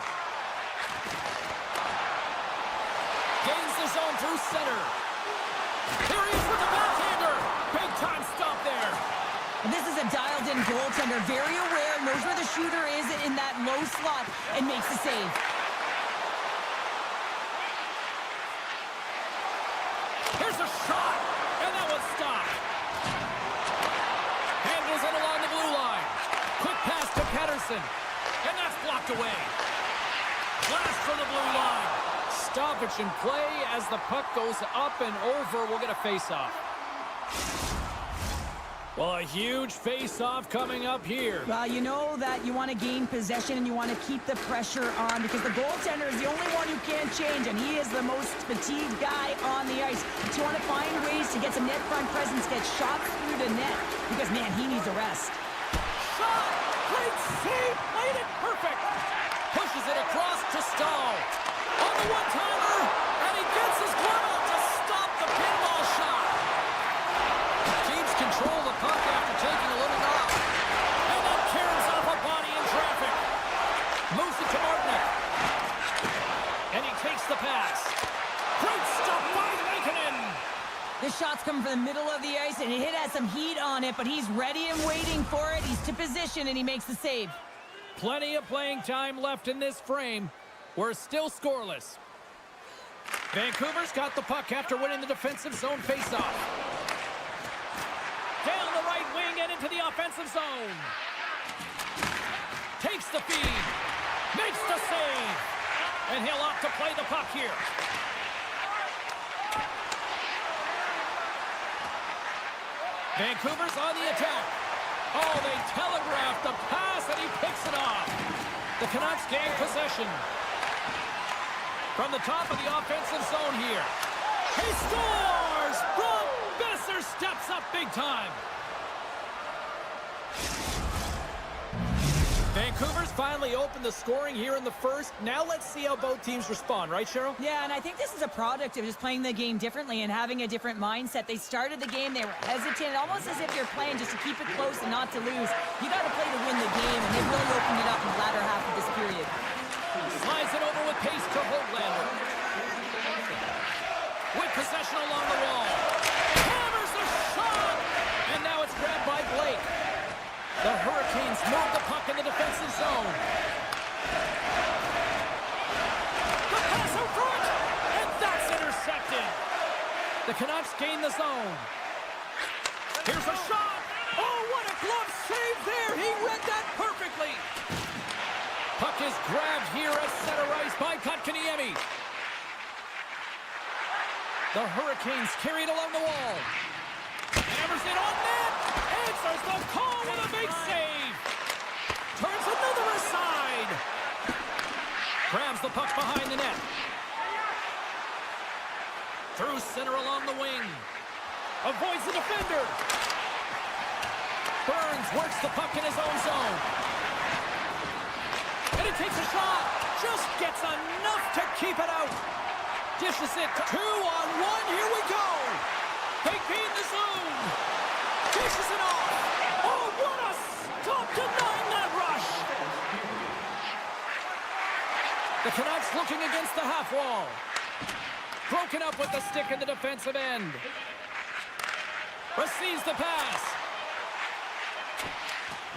Gains the zone through center. Here he is with the backhander. Big time stop there. This is a dialed-in goaltender, very aware, knows where the shooter is in that low slot, and makes the save. Here's a shot, and that was stopped. Handles it along the blue line. Quick pass to Pettersson, and that's blocked away. Blast from the blue line. Stoppage in play as the puck goes up and over. We'll get a face-off. Well, a huge face-off coming up here. Well, you know that you want to gain possession and you want to keep the pressure on because the goaltender is the only one who can't change, and he is the most fatigued guy on the ice. So you want to find ways to get some net front presence, get shots through the net because, man, he needs a rest. Shot! Great save! Played it perfect! Pushes it across to Stahl. On the one-timer, and he gets his glove out to stop the pinball shot. Keeps control of the puck after taking a little knock. And then carries off a body in traffic. Moves it to Martinick. And he takes the pass. Great stop by Lankinen. This shot's coming from the middle of the ice, and it has some heat on it, but he's ready and waiting for it. He's to position, and he makes the save. Plenty of playing time left in this frame. We're still scoreless. Vancouver's got the puck after winning the defensive zone faceoff. Down the right wing and into the offensive zone. Takes the feed. Makes the save. And he'll opt to play the puck here. Vancouver's on the attack. Oh, they telegraphed the pass and he picks it off. The Canucks gain possession. From the top of the offensive zone here. He scores! Brock Besser steps up big time. Vancouver's finally opened the scoring here in the first. Now let's see how both teams respond, right, Cheryl? Yeah, and I think this is a product of just playing the game differently and having a different mindset. They started the game, they were hesitant, almost as if you're playing just to keep it close and not to lose. You got to play to win the game, and they really opened it up in the latter half of this period. Slides it over with pace to Holtlander. With possession along the wall. Hammers the shot! And now it's grabbed by Blake. The Hurricanes move the puck in the defensive zone. The pass out front! And that's intercepted. The Canucks gain the zone. Here's a shot! Oh, what a glove save there! He read that perfectly! Puck is grabbed here at center ice by Kotkaniemi. The Hurricanes carry it along the wall. Hammers it on net. Answers the call with a big save. Turns another aside. Grabs the puck behind the net. Through center along the wing. Avoids the defender. Burns works the puck in his own zone. And he takes a shot. Just gets enough to keep it out. Dishes it 2-on-1. Here we go. They gain the zone. Dishes it off. Oh, what a stop denying that rush. The Canucks looking against the half wall. Broken up with the stick in the defensive end. Receives the pass.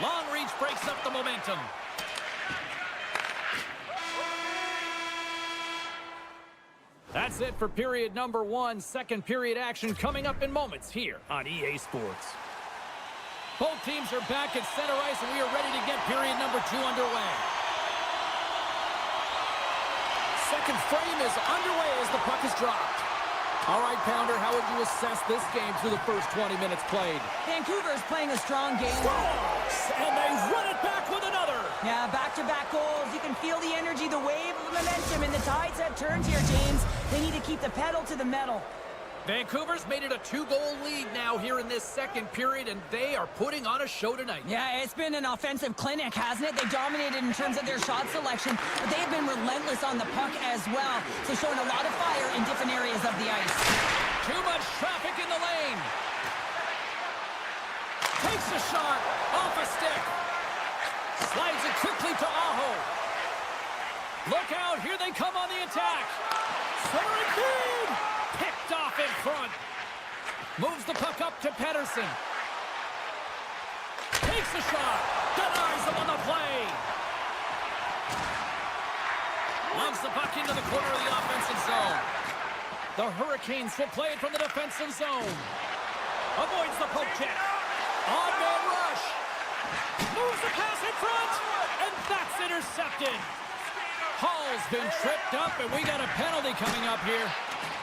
Long reach breaks up the momentum. That's it for period number 1. Second period action coming up in moments here on EA Sports. Both teams are back at center ice, and we are ready to get period number 2 underway. second frame is underway as the puck is dropped. All right, Pounder, how would you assess this game through the first 20 minutes played? Vancouver's playing a strong game. Scores! And they run it back with another. Yeah, back-to-back goals. You can feel the energy, the wave of momentum, and the tides have turned here, James. They need to keep the pedal to the metal. Vancouver's made it a 2-goal lead now here in this second period, and they are putting on a show tonight. Yeah, it's been an offensive clinic, hasn't it? They dominated in terms of their shot selection, but they have been relentless on the puck as well. So showing a lot of fire in different areas of the ice. Too much traffic in the lane. Takes a shot off a stick. Slides it quickly to Aho. Look out, here they come on the attack. Centering feed. Picked off in front. Moves the puck up to Pettersson. Takes a shot. Denies him on the play. Loves the puck into the corner of the offensive zone. The Hurricanes will play it from the defensive zone. Avoids the poke check. On-man rush. Moves the pass in front. And that's intercepted. Hall's been tripped up, and we got a penalty coming up here.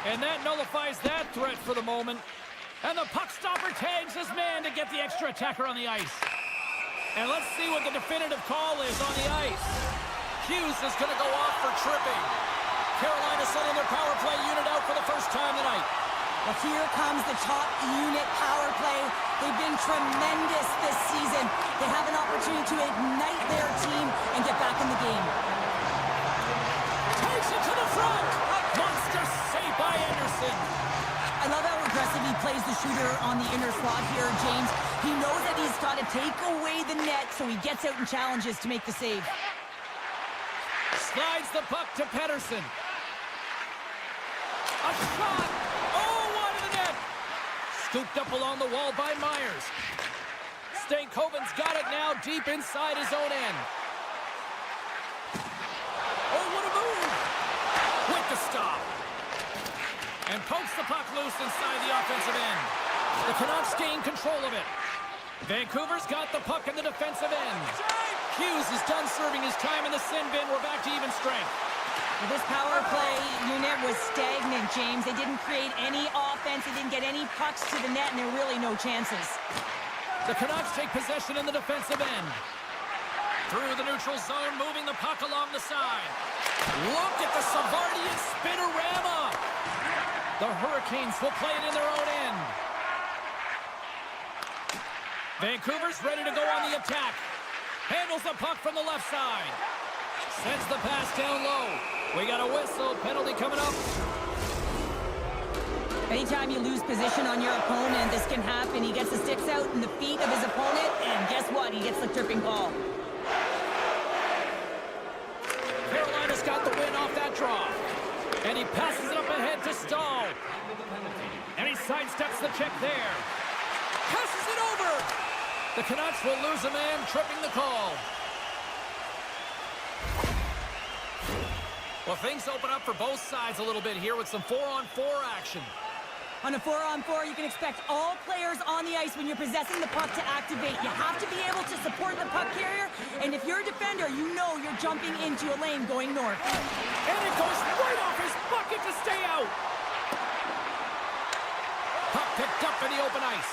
And that nullifies that threat for the moment. And the puck stopper tags his man to get the extra attacker on the ice. And let's see what the definitive call is on the ice. Hughes is going to go off for tripping. Carolina sending their power play unit out for the first time tonight. Well, here comes the top unit power play. They've been tremendous this season. They have an opportunity to ignite their team and get back in the game. Takes it to the front. Monster save by Anderson. I love how aggressive he plays the shooter on the inner slot here, James. He knows that he's got to take away the net, so he gets out and challenges to make the save. Slides the puck to Pettersson. A shot. Oh, wide of the net. Scooped up along the wall by Myers. Stankoven's got it now deep inside his own end. Oh, what a move. With the stop. And pokes the puck loose inside the offensive end. The Canucks gain control of it. Vancouver's got the puck in the defensive end. Hughes is done serving his time in the sin bin. We're back to even strength. Well, this power play unit was stagnant, James. They didn't create any offense. They didn't get any pucks to the net, and there were really no chances. The Canucks take possession in the defensive end. Through the neutral zone, moving the puck along the side. Look at the Savardian spinorama. The Hurricanes will play it in their own end. Vancouver's ready to go on the attack. Handles the puck from the left side. Sends the pass down low. We got a whistle. Penalty coming up. Anytime you lose position on your opponent, this can happen. He gets the sticks out in the feet of his opponent, and guess what? He gets the tripping ball. Carolina's got the win off that draw. And he passes it up ahead to Stahl. And he sidesteps the check there. Passes it over. The Canucks will lose a man, tripping the call. Well, things open up for both sides a little bit here with some 4-on-4 action. On a 4-on-4, you can expect all players on the ice when you're possessing the puck to activate. You have to be able to support the puck carrier, and if you're a defender, you know you're jumping into a lane going north. And it goes right off his bucket to stay out. Puck picked up in the open ice.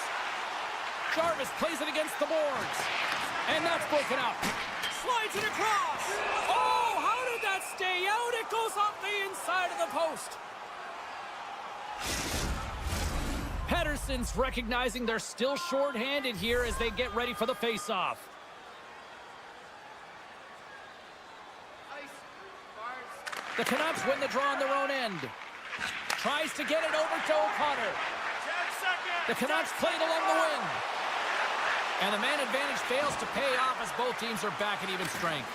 Jarvis plays it against the boards. And that's broken up. Slides it across. Oh, how did that stay out? It goes off the inside of the post. Pettersson's recognizing they're still short-handed here as they get ready for the face-off. The Canucks win the draw on their own end. Tries to get it over to O'Connor. The Canucks play it along the wing. And the man advantage fails to pay off as both teams are back at even strength.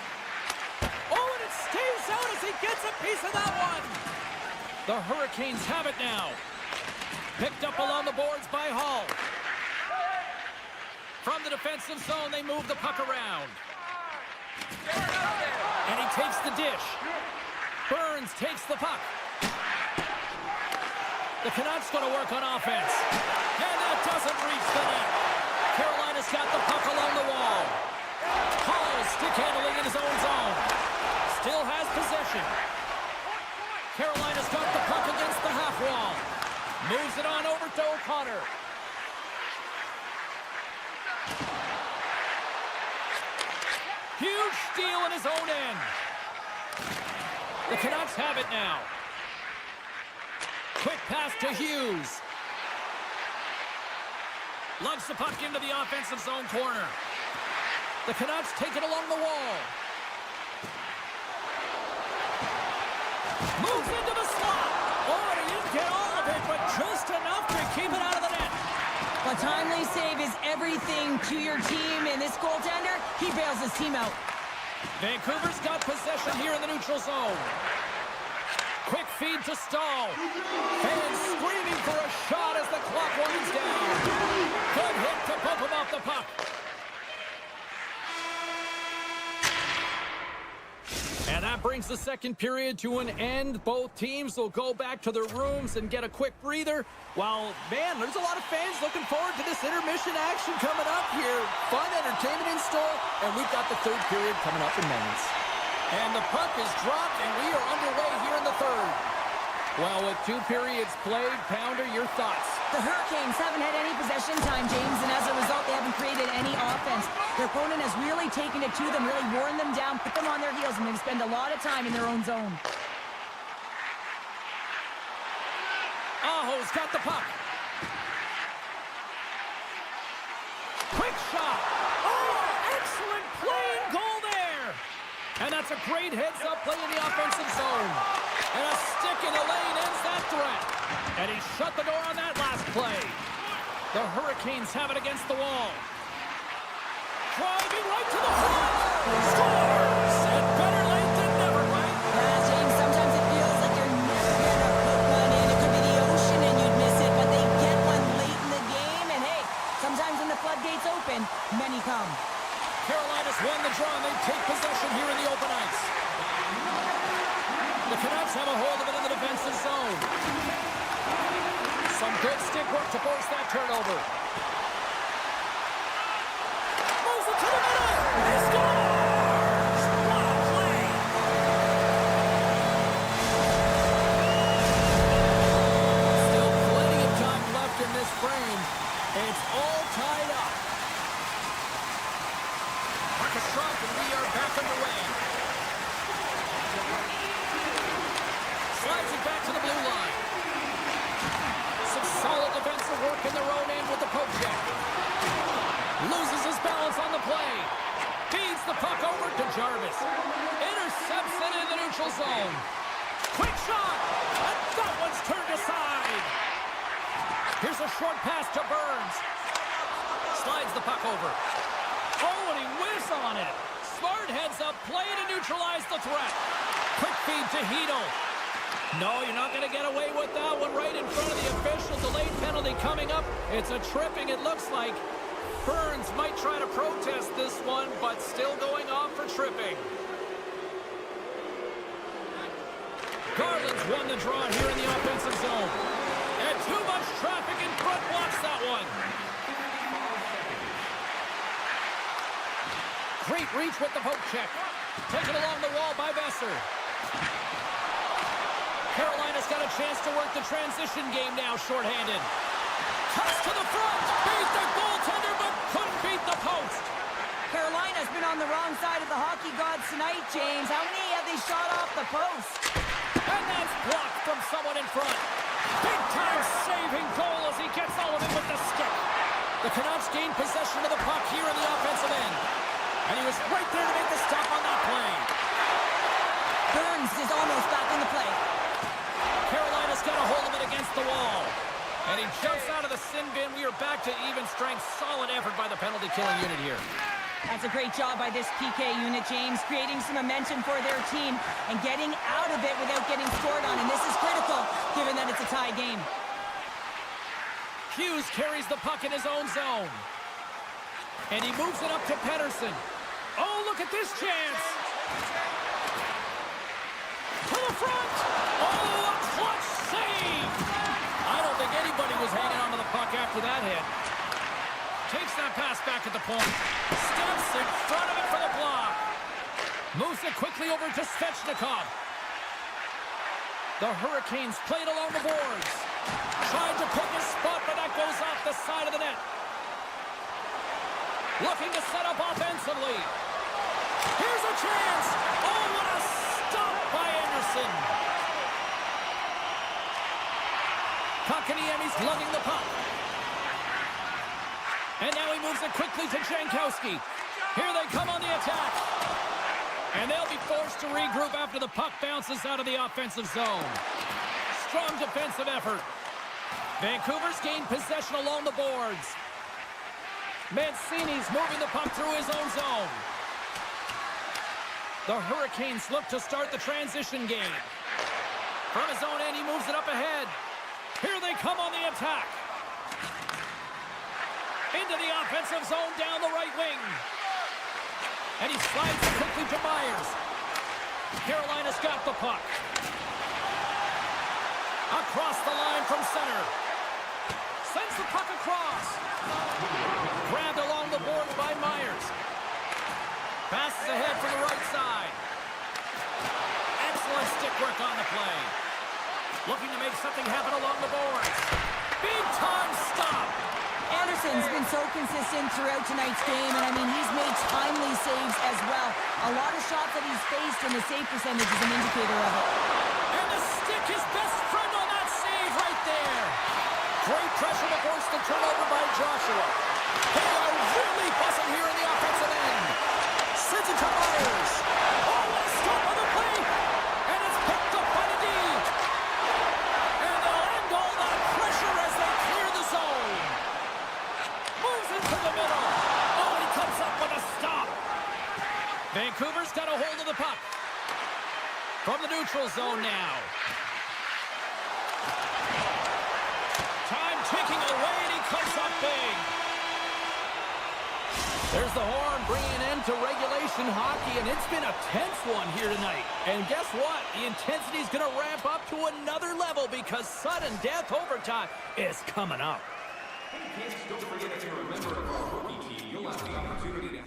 Oh, and it stays out as he gets a piece of that one. The Hurricanes have it now. Picked up along the boards by Hall. From the defensive zone, they move the puck around. And he takes the dish. Burns takes the puck. The Canucks going to work on offense. And that doesn't reach the net. Carolina's got the puck along the wall. Hall stick handling in his own zone. Still has possession. Moves it on over to O'Connor. Huge steal in his own end. The Canucks have it now. Quick pass to Hughes. Lugs the puck into the offensive zone corner. The Canucks take it along the wall. Moves into the slot. Oh, he didn't get all of it, but just enough to keep it out of the net. A timely save is everything to your team, and this goaltender, he bails his team out. Vancouver's got possession here in the neutral zone. Quick feed to Stahl. Fans screaming for a shot as the clock winds down. Good hit to bump him off the puck. And that brings the second period to an end. Both teams will go back to their rooms and get a quick breather. While, man, there's a lot of fans looking forward to this intermission action coming up here. Fun entertainment in store, and we've got the third period coming up in minutes. And the puck is dropped, and we are underway here in the third. Well, with 2 periods played, Pounder, your thoughts? The Hurricanes haven't had any possession time, James, and as a result, they haven't created any offense. Their opponent has really taken it to them, really worn them down, put them on their heels, and they spend a lot of time in their own zone. Aho's got the puck. Quick shot. Oh, excellent play and goal there. And that's a great heads-up play in the offensive zone. And a stick in the lane ends that threat. And he shut the door on that last play. The Hurricanes have it against the wall. Driving right to the front. Scores! And better late than never, right? Yeah, James, sometimes it feels like you're never going to put one in. It could be the ocean and you'd miss it, but they get one late in the game. And hey, sometimes when the floodgates open, many come. Carolina's won the draw, and they take possession here in the open ice. The Canucks have a hold of it in the defensive zone. Some good stick work to force that turnover. Moves it to the middle. He scores! What a play! Still plenty of time left in this frame. It's all tied up. Marcus Trump, and we are back underway. Slides it back to the blue line. Some solid defensive work in their own end with the poke check. Loses his balance on the play. Feeds the puck over to Jarvis. Intercepts it in the neutral zone. Quick shot! And that one's turned aside. Here's a short pass to Burns. Slides the puck over. Oh, and he whiffs on it. Smart heads up play to neutralize the threat. Quick feed to Hedel. No, you're not going to get away with that one right in front of the official. Delayed penalty coming up. It's a tripping, it looks like. Burns might try to protest this one, but still going off for tripping. Garland's won the draw here in the offensive zone. And too much traffic in front blocks that one. Great reach with the poke check. Taken along the wall by Besser. Carolina's got a chance to work the transition game now, shorthanded. Cuts to the front. Beat the goaltender, but couldn't beat the post. Carolina's been on the wrong side of the hockey gods tonight, James. How many have they shot off the post? And that's blocked from someone in front. Big-time saving goal as he gets all of it with the stick. The Canucks gain possession of the puck here in the offensive end. And he was right there to make the stop on that play. Burns is almost back in the play. Carolina's got a hold of it against the wall. And he jumps out of the sin bin. We are back to even strength. Solid effort by the penalty-killing unit here. That's a great job by this PK unit, James, creating some momentum for their team and getting out of it without getting scored on. And this is critical, given that it's a tie game. Hughes carries the puck in his own zone. And he moves it up to Pettersson. Oh, look at this chance. To the front. Oh, a clutch save. I don't think anybody was hanging on to the puck after that hit. Takes that pass back at the point. Steps in front of it for the block. Moves it quickly over to Svechnikov. The Hurricanes played along the boards. Trying to pick his spot, but that goes off the side of the net. Looking to set up offensively. Here's a chance. Oh, what a stop by Anderson. Kotkaniemi's lugging the puck. And now he moves it quickly to Jankowski. Here they come on the attack. And they'll be forced to regroup after the puck bounces out of the offensive zone. Strong defensive effort. Vancouver's gained possession along the boards. Mancini's moving the puck through his own zone. The Hurricanes look to start the transition game. From his own end, he moves it up ahead. Here they come on the attack. Into the offensive zone down the right wing. And he slides it quickly to Myers. Carolina's got the puck. Across the line from center. Sends the puck across. Grabbed along the boards by Myers. Passes ahead from the right side. Excellent stick work on the play. Looking to make something happen along the boards. Big time stop. Anderson's been so consistent throughout tonight's game, and I mean, he's made timely saves as well. A lot of shots that he's faced, and the save percentage is an indicator of it. And the stick, his best friend on that save right there. Great pressure to force the turnover by Joshua. They are really buzzing here in the offensive end. Sends it to Myers. Oh, what a stop on the play. And it's picked up by the D. And they'll end all that pressure as they clear the zone. Moves into the middle. Oh, and he comes up with a stop. Vancouver's got a hold of the puck. From the neutral zone now. Time ticking away, and he comes up big. There's the horn bringing an end to regulation hockey, and it's been a tense one here tonight. And guess what? The intensity is going to ramp up to another level because sudden death overtime is coming up. Hey kids, don't forget if you're a member of our rookie team, you'll have the opportunity to...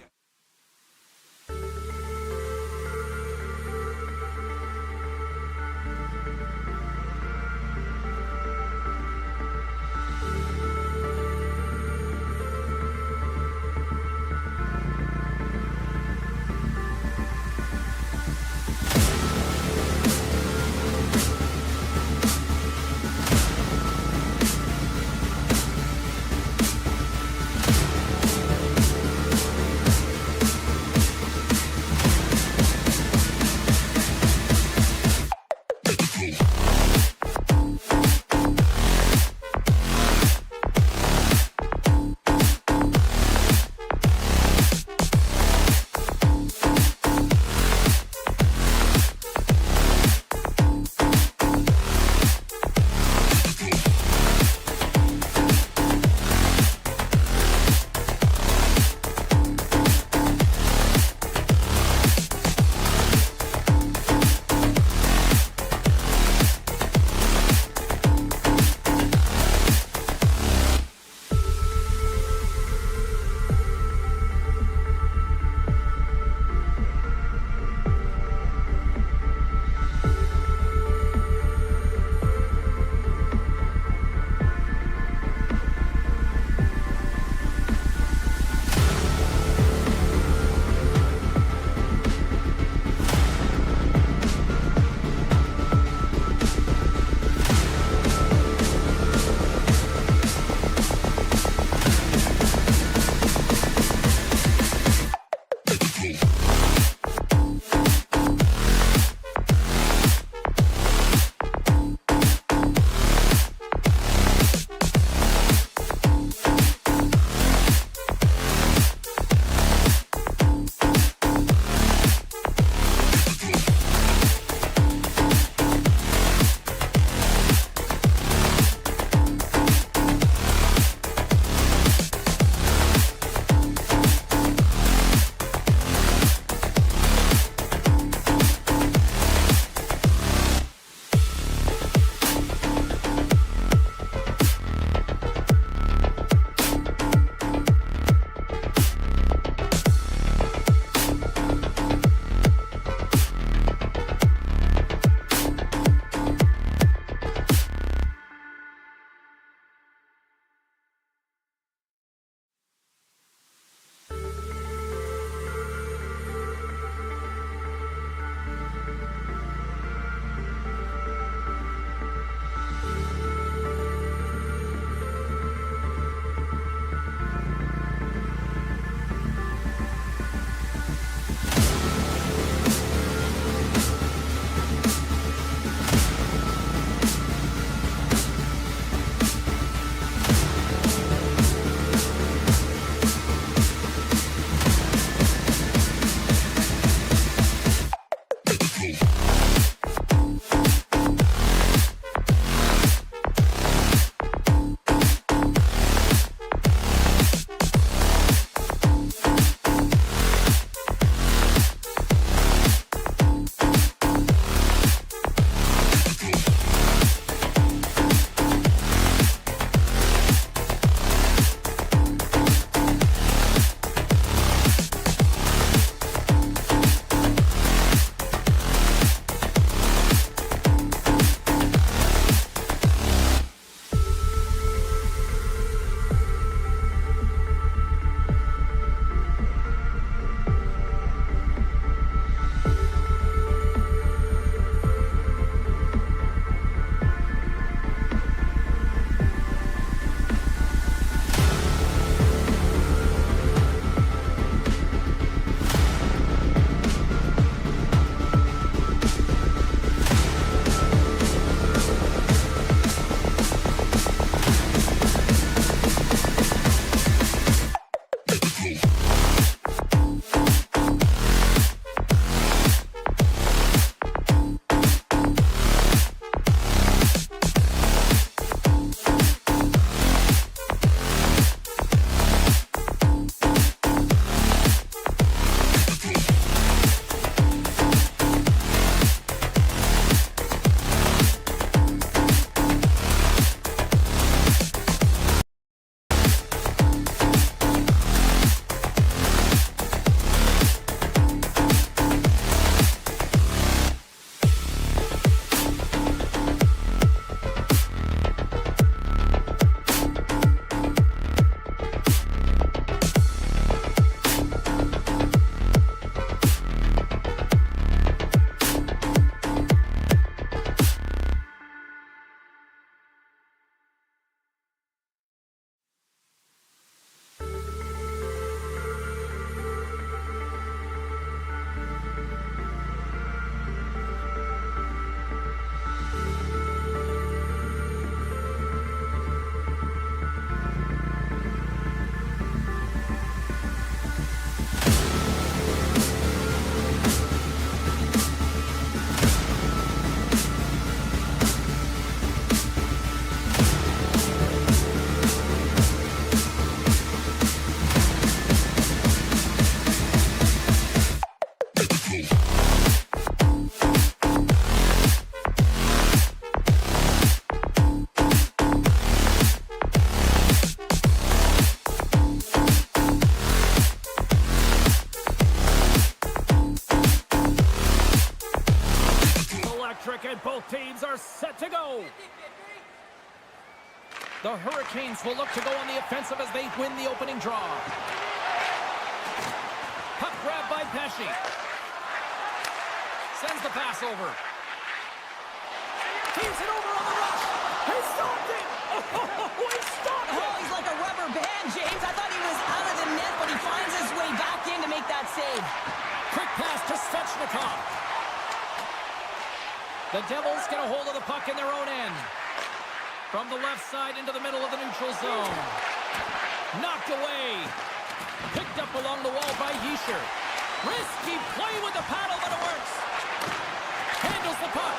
boards are set to go. The Hurricanes will look to go on the offensive as they win the opening draw. Puck grab by Pesci. Sends the pass over. Keeps it over on the rush. He stopped it. Oh, he stopped it. Oh, he's like a rubber band, James. I thought he was out of the net, but he finds his way back in to make that save. Quick pass to Svechnikov. The Devils get a hold of the puck in their own end. From the left side into the middle of the neutral zone. Knocked away. Picked up along the wall by Yisher. Risky play with the paddle, but it works. Handles the puck.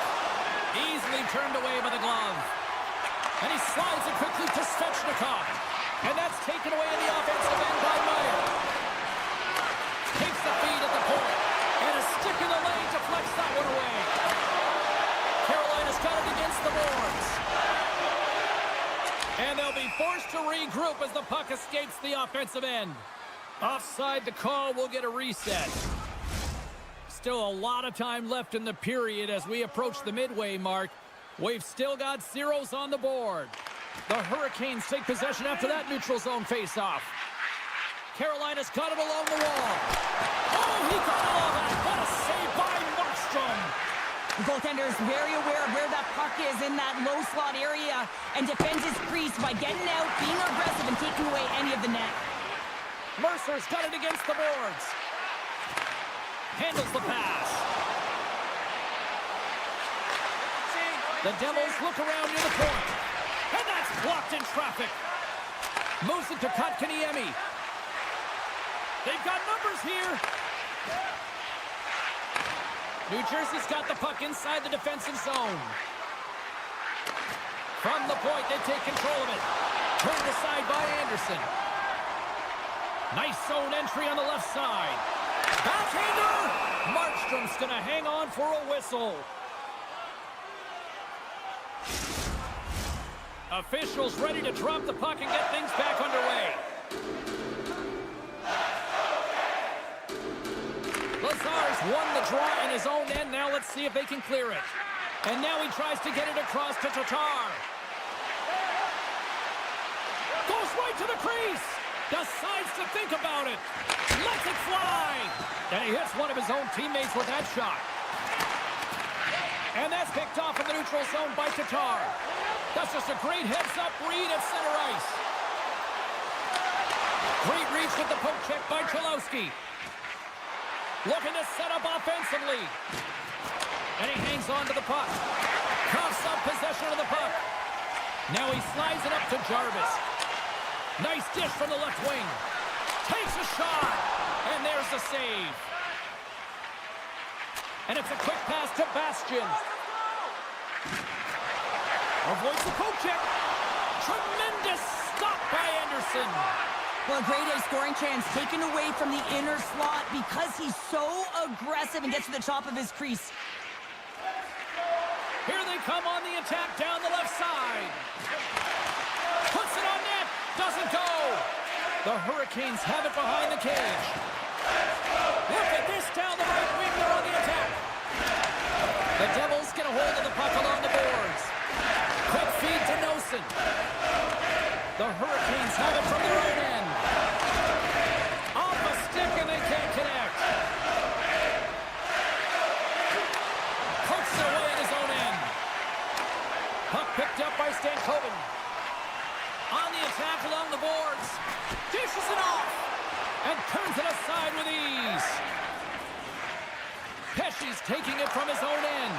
Easily turned away by the glove. And he slides it quickly to Svechnikov. And that's taken away in the offensive end by Meyer. Takes the feed at the point. And a stick in the lane deflects that one away. Carolina's got it against the boards. And they'll be forced to regroup as the puck escapes the offensive end. Offside the call will get a reset. Still a lot of time left in the period as we approach the midway mark. We've still got zeros on the board. The Hurricanes take possession after that neutral zone face-off. Carolina's got it along the wall. Oh, he got all of that. What a save by Markstrom. The goaltender is very aware of where that puck is in that low slot area and defends his crease by getting out, being aggressive, and taking away any of the net. Mercer's got it against the boards. Handles the pass. The Devils look around near the point. And that's blocked in traffic. Moves it to Kotkaniemi. They've got numbers here. New Jersey's got the puck inside the defensive zone. From the point, they take control of it. Turned aside by Anderson. Nice zone entry on the left side. Backhander! Markstrom's going to hang on for a whistle. Officials ready to drop the puck and get things back underway. Lazar's won the draw in his own end. Now let's see if they can clear it. And now he tries to get it across to Tatar. Goes right to the crease. Decides to think about it. Lets it fly. And he hits one of his own teammates with that shot. And that's picked off in the neutral zone by Tatar. That's just a great heads-up read at center ice. Great reach with the poke check by Cholowski. Looking to set up offensively. And he hangs on to the puck. Coughs up possession of the puck. Now he slides it up to Jarvis. Nice dish from the left wing. Takes a shot. And there's the save. And it's a quick pass to Bastian. Avoids the poke check. Tremendous stop by Anderson. Well, a great A scoring chance taken away from the inner slot because he's so aggressive and gets to the top of his crease. Here they come on the attack down the left side. Puts it on net. Doesn't go. The Hurricanes have it behind the cage. Look at this down the right wing. They're on the attack. The Devils get a hold of the puck along the boards. Quick feed to Nosen. The Hurricanes have it from their own end. Off a stick and they can't connect. Pokes it away in his own end. Puck picked up by Stankoven. On the attack along the boards. Dishes it off. And turns it aside with ease. Pesci's taking it from his own end.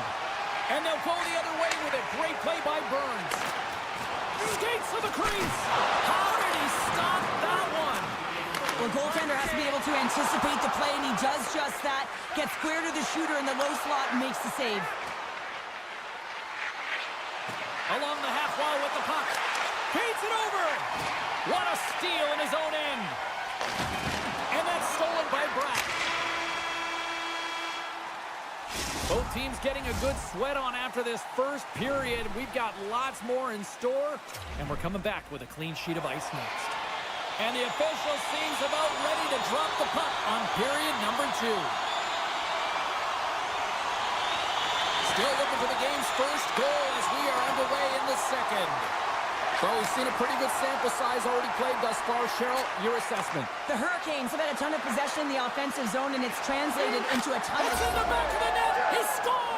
And they'll go the other way with it. Great play by Burns. Skates to the crease. How did he stop that one? Well, goaltender has to be able to anticipate the play, and he does just that. Gets square to the shooter in the low slot and makes the save. Along the half wall with the puck. Feeds it over. What a steal in his own end. And that's stolen by Bratt. Both teams getting a good sweat on after this first period. We've got lots more in store, and we're coming back with a clean sheet of ice next. And the official seems about ready to drop the puck on period number 2. Still looking for the game's first goal as we are underway in the second. So we've seen a pretty good sample size already played thus far. Cheryl, your assessment. The Hurricanes have had a ton of possession in the offensive zone, and it's translated into a ton of... It's in the back of the net! He scores!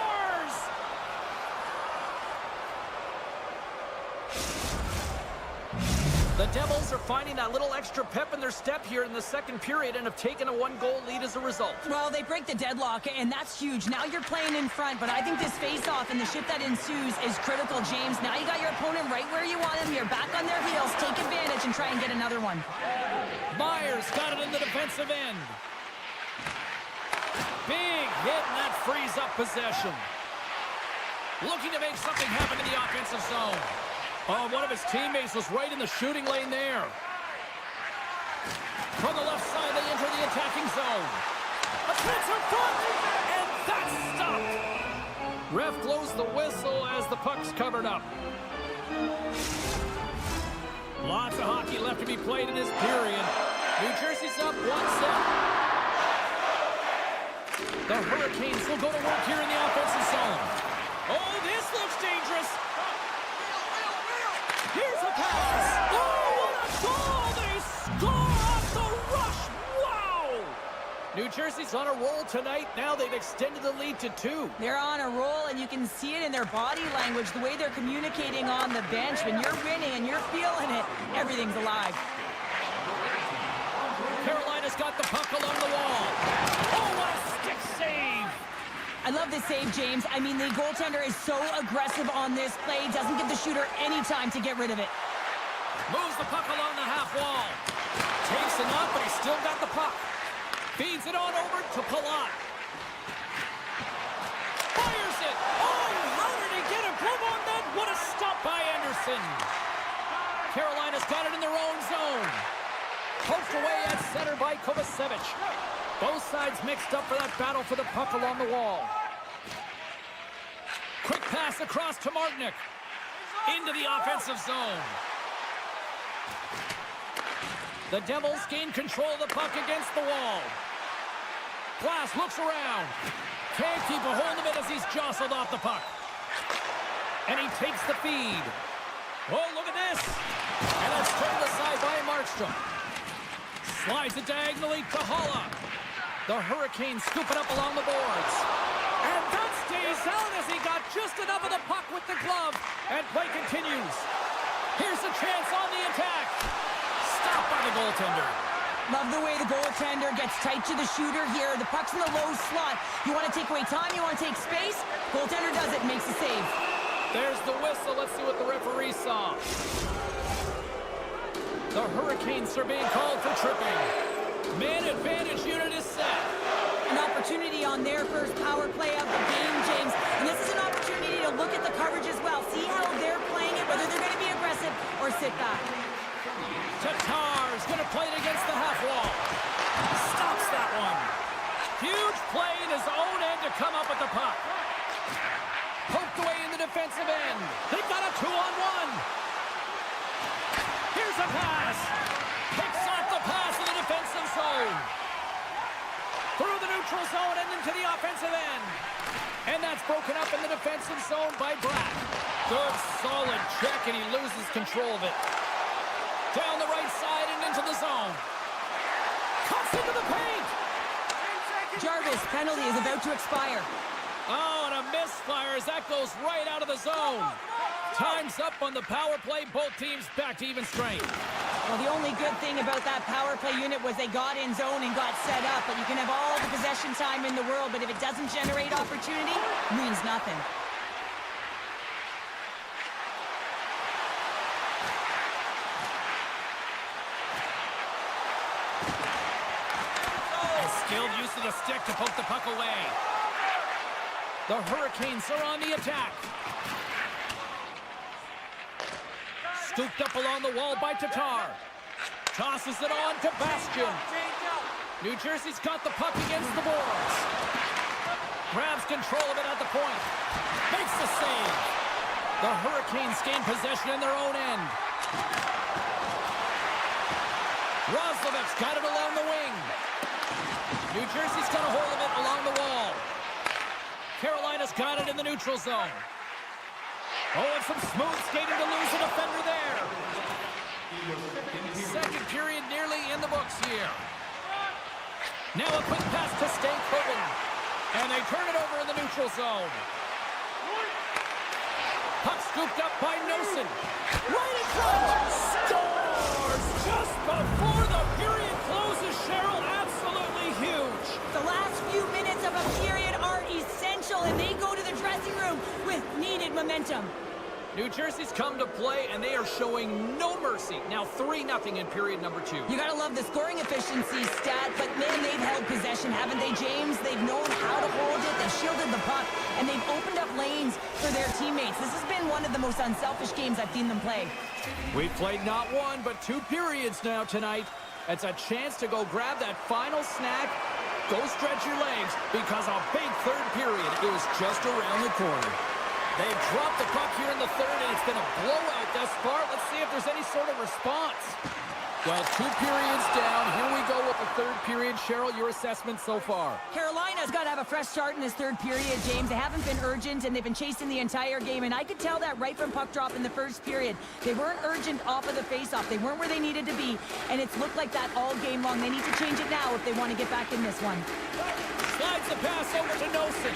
The Devils are finding that little extra pep in their step here in the second period and have taken a one-goal lead as a result. Well, they break the deadlock, and that's huge. Now you're playing in front, but I think this face-off and the shift that ensues is critical, James. Now you got your opponent right where you want him. You're back on their heels. Take advantage and try and get another one. Myers got it in the defensive end. Big hit, and that frees up possession. Looking to make something happen in the offensive zone. Oh, one of his teammates was right in the shooting lane there. From the left side, they enter the attacking zone. A chance in front, and that's stopped. Ref blows the whistle as the puck's covered up. Lots of hockey left to be played in this period. New Jersey's up 1-0. The Hurricanes will go to work here in the offensive zone. Oh, this looks dangerous. Here's a pass. Oh, what a goal! They score off the rush. Wow! New Jersey's on a roll tonight. Now they've extended the lead to 2. They're on a roll, and you can see it in their body language, the way they're communicating on the bench. When you're winning and you're feeling it, everything's alive. Carolina's got the puck along the wall. Oh, what a stick save! I love this save, James. I mean, the goaltender is so aggressive on this play. Doesn't give the shooter any time to get rid of it. Moves the puck along the half wall. Takes it up, but he's still got the puck. Feeds it on over to Palat. Fires it. Oh, how did he get a grip on that? What a stop by Anderson. Carolina's got it in their own zone. Poked away at center by Kovacevic. Both sides mixed up for that battle for the puck along the wall. Quick pass across to Martinick. Into the offensive zone. The Devils gain control of the puck against the wall. Glass looks around. Can't keep a hold of it as he's jostled off the puck. And he takes the feed. Oh, look at this. And it's turned aside by Markstrom. Slides it diagonally to Holla. The Hurricanes scoop it up along the boards. And that stays out as he got just enough of the puck with the glove. And play continues. Here's a chance on the attack. Stopped by the goaltender. Love the way the goaltender gets tight to the shooter here. The puck's in the low slot. You want to take away time, you want to take space. Goaltender does it, makes the save. There's the whistle. Let's see what the referee saw. The Hurricanes are being called for tripping. Man advantage unit is set. An opportunity on their first power play of the game, James. And this is an opportunity to look at the coverage as well. See how they're playing it, whether they're going to be aggressive or sit back. Tatar's going to play it against the half wall. Stops that one. Huge play in his own end to come up with the puck. Poked away in the defensive end. They've got a 2-on-1. Here's a pass. Picks off the pass in the defensive zone. Through the neutral zone and into the offensive end. And that's broken up in the defensive zone by Bratt. Good, solid check, and he loses control of it. Down the right side and into the zone. Cuts into the paint. Jarvis, penalty is about to expire. Oh, and a misfire as that goes right out of the zone. Time's up on the power play. Both teams back to even strength. Well, the only good thing about that power play unit was they got in zone and got set up. But you can have all the possession time in the world, but if it doesn't generate opportunity, it means nothing. A skilled use of the stick to poke the puck away. The Hurricanes are on the attack. Scooped up along the wall by Tatar. Tosses it on to Bastian. New Jersey's got the puck against the boards. Grabs control of it at the point. Makes the save. The Hurricanes gain possession in their own end. Roslovic's got it along the wing. New Jersey's got a hold of it along the wall. Carolina's got it in the neutral zone. Oh, and some smooth skating to lose a defender there. Second period nearly in the books here. Now a quick pass to Stankoven. And they turn it over in the neutral zone. Puck scooped up by Nosen. Right in front! Scores! Just before the period closes, Cheryl. Absolutely huge. The last few minutes of a period are essential, and they go to the dressing room with needed momentum. New Jersey's come to play, and they are showing no mercy. Now 3-0 in period number 2. You gotta love the scoring efficiency stat, but man, they've held possession, haven't they, James? They've known how to hold it, they've shielded the puck, and they've opened up lanes for their teammates. This has been one of the most unselfish games I've seen them play. We've played not one, but 2 periods now tonight. It's a chance to go grab that final snack, go stretch your legs, because a big third period is just around the corner. They've dropped the puck here in the third, and it's been a blowout thus far. Let's see if there's any sort of response. Well, 2 periods down. Here we go with the third period. Cheryl, your assessment so far? Carolina's got to have a fresh start in this third period, James. They haven't been urgent, and they've been chasing the entire game, and I could tell that right from puck drop in the first period. They weren't urgent off of the faceoff. They weren't where they needed to be, and it's looked like that all game long. They need to change it now if they want to get back in this one. Slides the pass over to Nosen.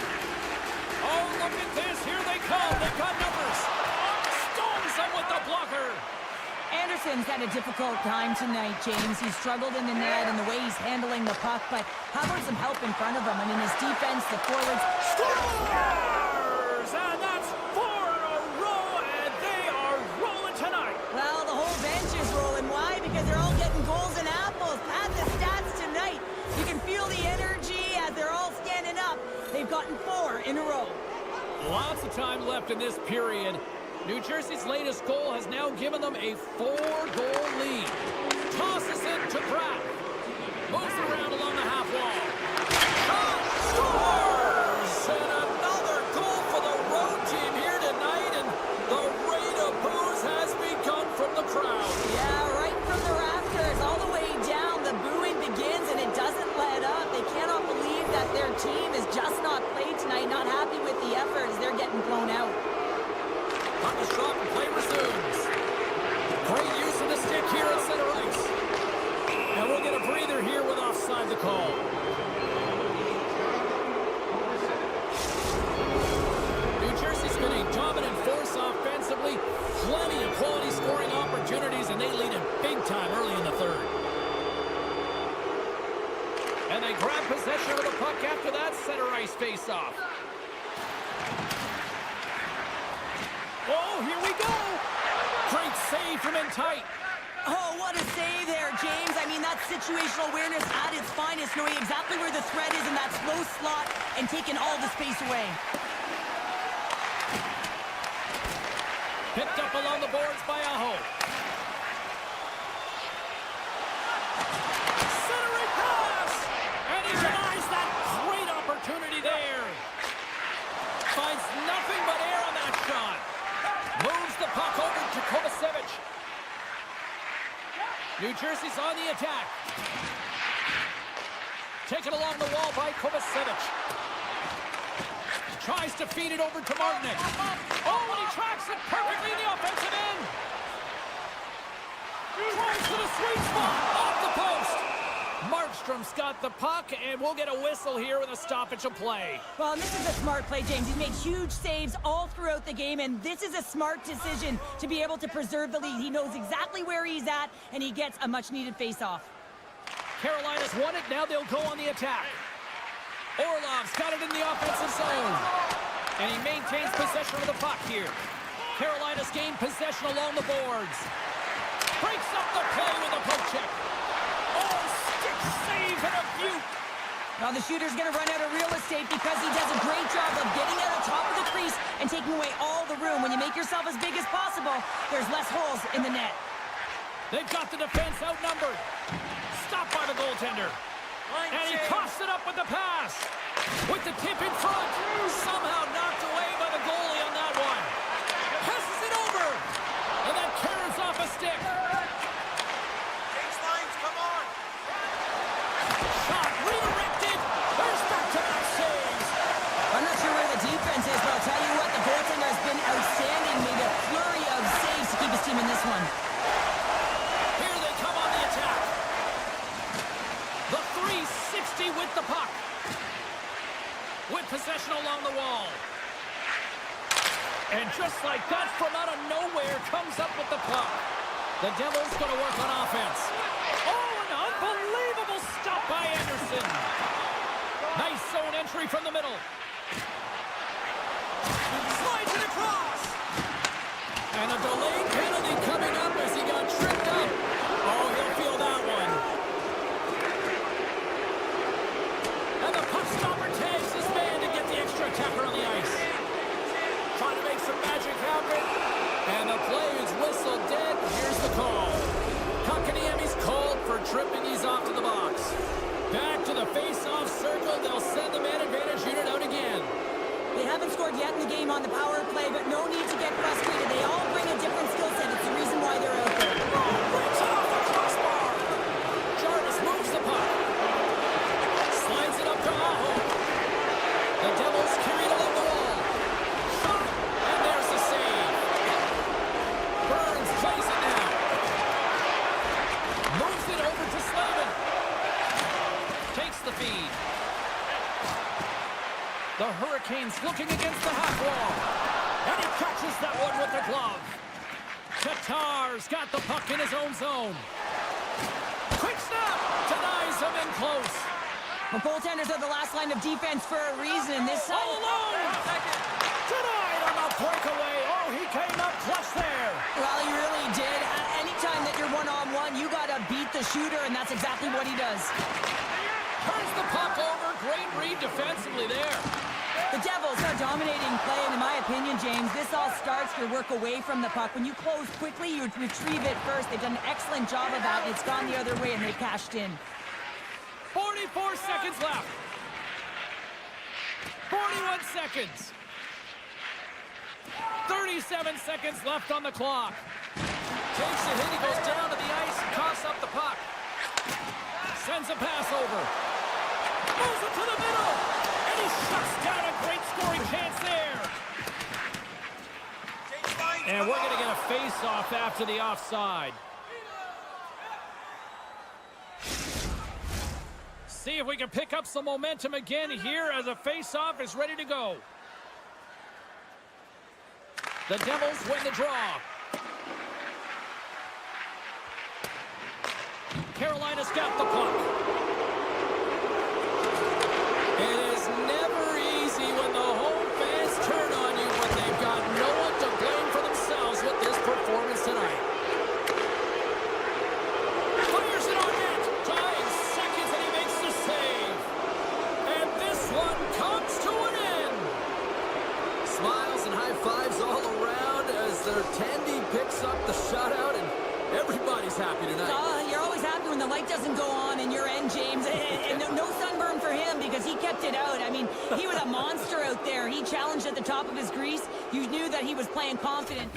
Oh, look at this. Here they come. They've got numbers. Stones them with the blocker. Anderson's had a difficult time tonight, James. He's struggled in the net and the way he's handling the puck, but how about some help in front of him? I mean, his defense, the forwards... Scores! And that's 4 in a row, and they are rolling tonight. Well, the whole bench is rolling. Why? Because they're all getting goals and apples. Add the stats tonight. You can feel the energy as they're all standing up. They've gotten 4 in a row. Lots of time left in this period. New Jersey's latest goal has now given them a 4-goal lead. Tosses it to Pratt. Moves around along the half wall. Shot! Scores! And another goal for the road team here tonight. And the rain of boos has begun from the crowd. Yeah, right from the rafters, all the way down. The booing begins, and it doesn't let up. They cannot believe that their team is just not played tonight, not happy with the effort as they're getting blown out. Puck is dropped and play resumes. Great use of the stick here at center ice. And we'll get a breather here with offside the call. New Jersey's been a dominant force offensively. Plenty of quality scoring opportunities, and they lead in big time early in the third. And they grab possession of the puck after that center ice face-off. Oh, here we go! Great save from in tight. Oh, what a save there, James. I mean, that's situational awareness at its finest, knowing exactly where the threat is in that slow slot and taking all the space away. Picked up along the boards by Aho. Centering pass! And he denies that great opportunity there. Finds nothing but air on that shot. Moves the puck over to Kovacevic. New Jersey's on the attack. Taken along the wall by Kovacevic. Tries to feed it over to Martinek. Oh, and he tracks it perfectly in the offensive end. Tries to the sweet spot. Off the post. Markstrom's got the puck, and we'll get a whistle here with a stoppage of play. Well, and this is a smart play, James. He's made huge saves all throughout the game, and this is a smart decision to be able to preserve the lead. He knows exactly where he's at, and he gets a much-needed face-off. Carolina's won it. Now they'll go on the attack. Orlov's got it in the offensive zone. And he maintains possession of the puck here. Carolina's gained possession along the boards. Breaks up the play with a poke check. Oh, stick save and a beaut. Now the shooter's going to run out of real estate because he does a great job of getting at the top of the crease and taking away all the room. When you make yourself as big as possible, there's less holes in the net. They've got the defense outnumbered. Stopped by the goaltender. And he coughs it up with the pass. With the tip in front. Somehow knocked away by the goalie on that one. Passes it over. And that carries off a stick. Lines, come on. Shot redirected. There's back-to-back saves. I'm not sure where the with the puck. With possession along the wall. And just like that, from out of nowhere, comes up with the puck. The Devils going to work on offense. Oh, an unbelievable stop by Anderson. Nice zone entry from the middle. Slides it across. And a delayed penalty coming up as he got tripped up. Oh, he'll feel that one. And the puck stopper tags his man to get the extra attacker on the ice. Trying to make some magic happen. And the play is whistled dead. Here's the call. Kotkaniemi's called for tripping. He's off to the box. Back to the face-off circle. They'll send the man advantage unit out again. They haven't scored yet in the game on the power play, but no need to get frustrated. They all bring a different skill set. It's the reason why they're out there. Breaks off the crossbar. Jarvis moves the puck. Slides it up to Aho. The Devils carry it along the wall. Shot. And there's the save. Burns plays it now. Moves it over to Slavin. Takes the feed. The Hurricanes looking against the half wall. And he catches that one with the glove. Tatar's got the puck in his own zone. Quick snap. Denies him in close. The goaltenders are the last line of defense for a reason. This side... All alone. Denied on a breakaway. Oh, he came up clutch there. Well, he really did. Anytime that you're one-on-one, you got to beat the shooter, and that's exactly what he does. Turns the puck over. Great read defensively there. The Devils are dominating play, and in my opinion, James, this all starts your work away from the puck. When you close quickly, you retrieve it first. They've done an excellent job of that, and it's gone the other way, and they've cashed in. 44 seconds left. 41 seconds. 37 seconds left on the clock. Takes a hit. He goes down to the ice and coughs up the puck. Sends a pass over. Moves it to the middle. And he shuts down a great scoring chance there. And we're going to get a face-off after the offside. See if we can pick up some momentum again here as a face-off is ready to go. The Devils win the draw. Carolina's got the puck. It is never easy when the home fans turn on you, but they've got no one to blame for themselves with this performance tonight. Fires it on net. Dying seconds and he makes the save. And this one comes to an end. Smiles and high fives all around as their Tandy picks up the shutout, and everybody's happy tonight. You're always happy when the light doesn't go on in your end, James. And no sunburn for him because he kept it out. I mean, he was a monster out there. He challenged at the top of his grease. You knew that he was playing confident.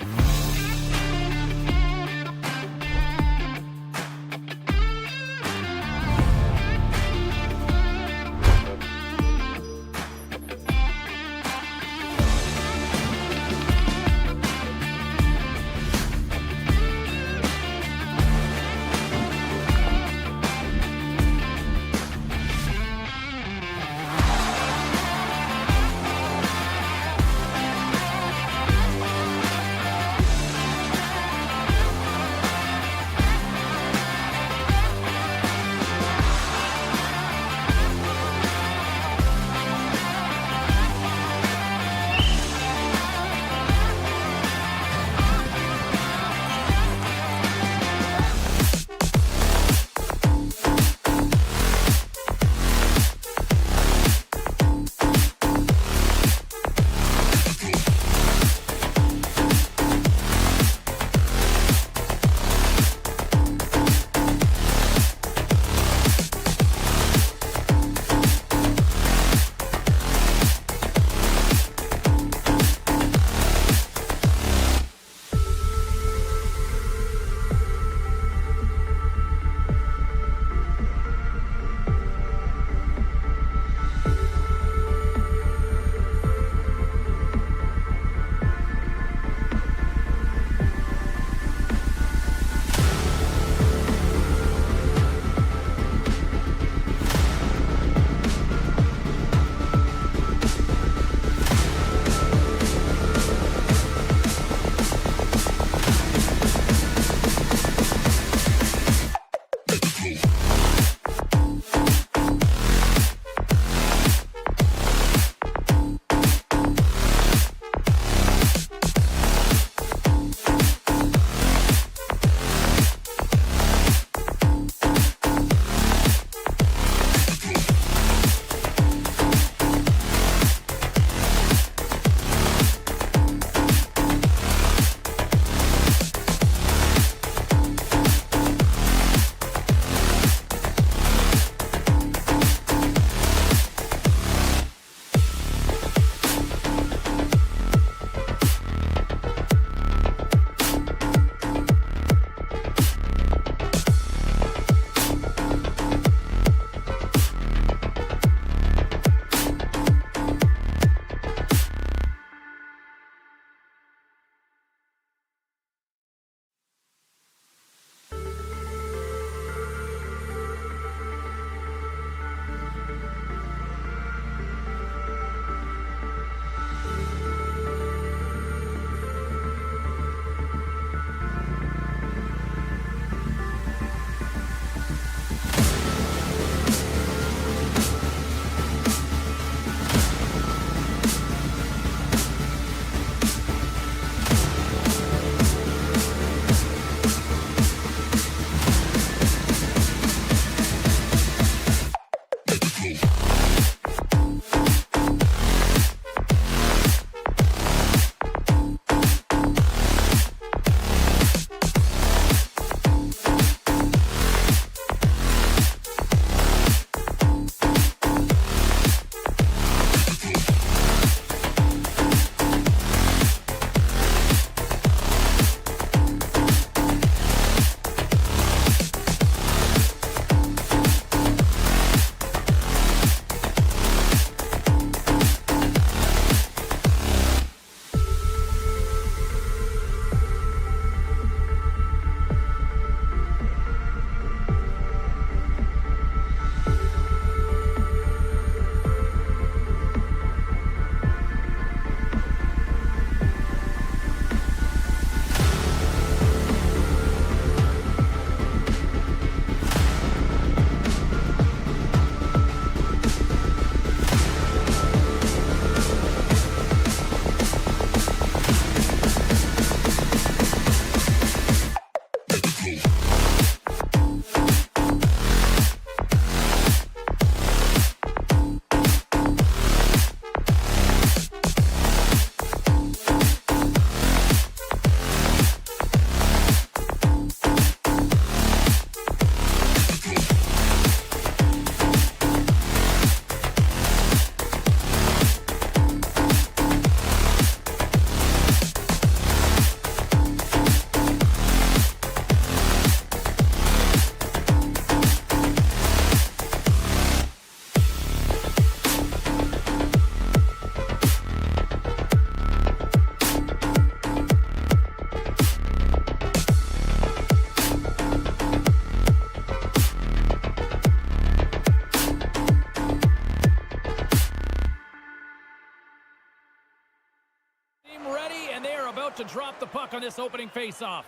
to drop the puck on this opening faceoff.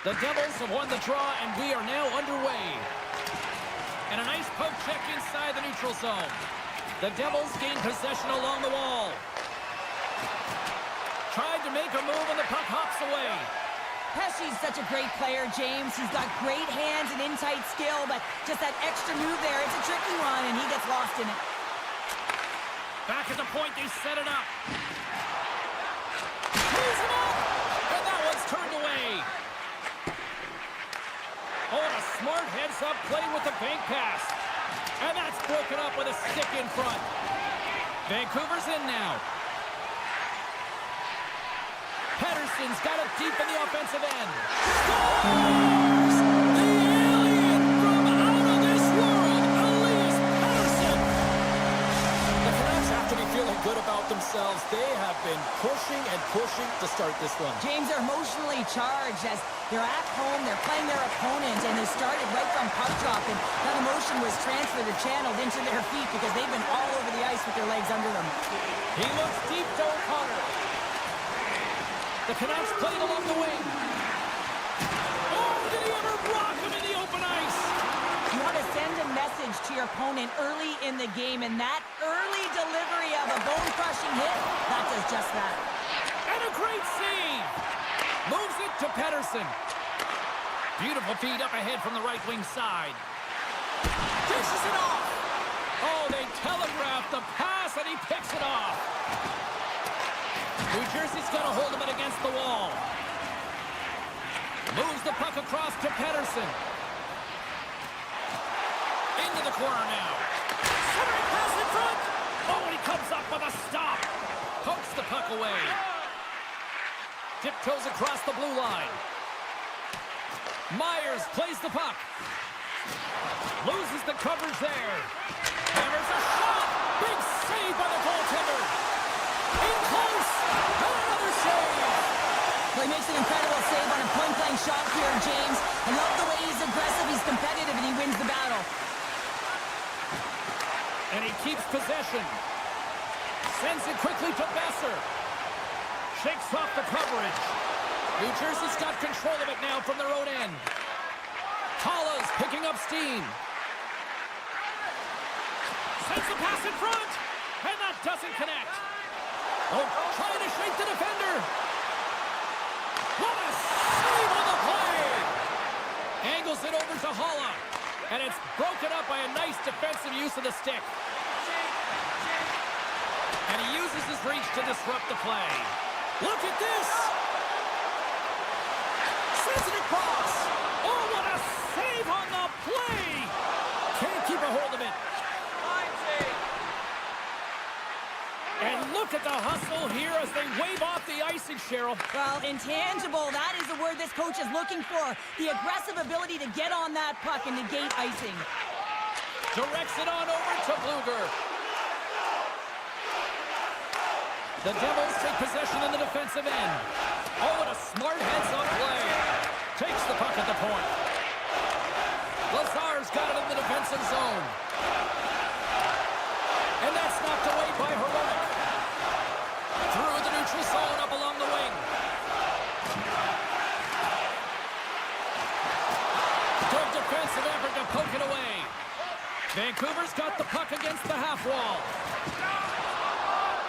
The Devils have won the draw, and we are now underway. And a nice poke check inside the neutral zone. The Devils gain possession along the wall. Tried to make a move, and the puck hops away. Pesci's such a great player, James. He's got great hands and in-tight skill, but just that extra move there, it's a tricky one, and he gets lost in it. Back at the point, they set it up. He's it up! And that one's turned away. Oh, and a smart heads-up play with the bank pass. And that's broken up with a stick in front. Vancouver's in now. Pettersson's got it deep in the offensive end. Scores! The alien from out of this world, Elias Pettersson. The Canucks have to be feeling good about themselves. They have been pushing and pushing to start this one. James, are emotionally charged as they're at home, they're playing their opponent, and they started right from puck drop, and that emotion was transferred or channeled into their feet because they've been all over the ice with their legs under them. He looks deep to O'Connor. The Canucks played along the wing. Oh, did he ever rock him in the open ice? You want to send a message to your opponent early in the game, and that early delivery of a bone-crushing hit, that does just that. And a great save. Moves it to Pettersson. Beautiful feed up ahead from the right wing side. Dishes it off. Oh, they telegraphed the pass, and he picks it off. New Jersey's got a hold of it against the wall. Moves the puck across to Pettersson. Into the corner now. Centering pass in front. Oh, and he comes up with a stop. Pokes the puck away. Tiptoes across the blue line. Myers plays the puck. Loses the coverage there. Hammers a shot. Big save by the goaltender. In close. And another save. Well, he makes an incredible save on a point-blank shot here, James. I love the way he's aggressive, he's competitive, and he wins the battle. And he keeps possession. Sends it quickly to Besser. Shakes off the coverage. New Jersey's got control of it now from their own end. Tala's picking up steam. Sends the pass in front. And that doesn't connect. Oh, trying to shake the defender. What a save on the play. Angles it over to Holla. And it's broken up by a nice defensive use of the stick. And he uses his reach to disrupt the play. Look at this! Sends it across! Oh, what a save on the play! Can't keep a hold of it. And look at the hustle here as they wave off the icing, Cheryl. Well, intangible, that is the word this coach is looking for. The aggressive ability to get on that puck and negate icing. Directs it on over to Bluger. The Devils take possession in the defensive end. Oh, and a smart heads-up play. Takes the puck at the point. Lazar's got it in the defensive zone. And that's knocked away by Heroic. Through the neutral zone, up along the wing. Good defensive effort to poke it away. Vancouver's got the puck against the half wall.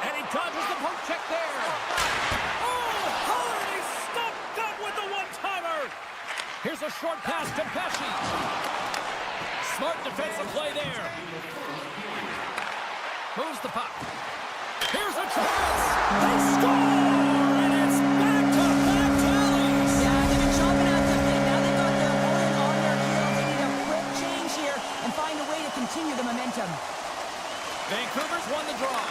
And he dodges the poke check there. Oh, hard! He stopped that with the one-timer. Here's a short pass to Pesci. Smart defensive play there. Moves the puck. Here's a chance. They score! And it's back-to-back tallies. Yeah, they've been chomping at something. Now they've got their opponent on their heels. They need a quick change here and find a way to continue the momentum. Vancouver's won the draw.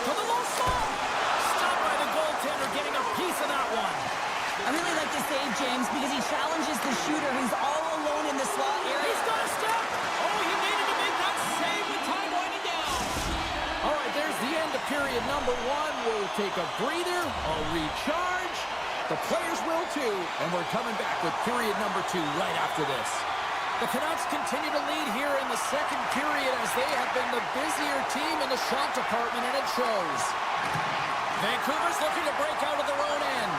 To the low slot. Stopped by the goaltender, getting a piece of that one. I really like the save, James, because he challenges the shooter who's all alone in the slot area. He's got a step. Oh, he needed to make that save with time winding down. All right, there's the end of period number one. We'll take a breather, a recharge. The players will too, and we're coming back with period number two right after this. The Canucks continue to lead here in the second period as they have been the busier team in the shot department, and it shows. Vancouver's looking to break out of their own end.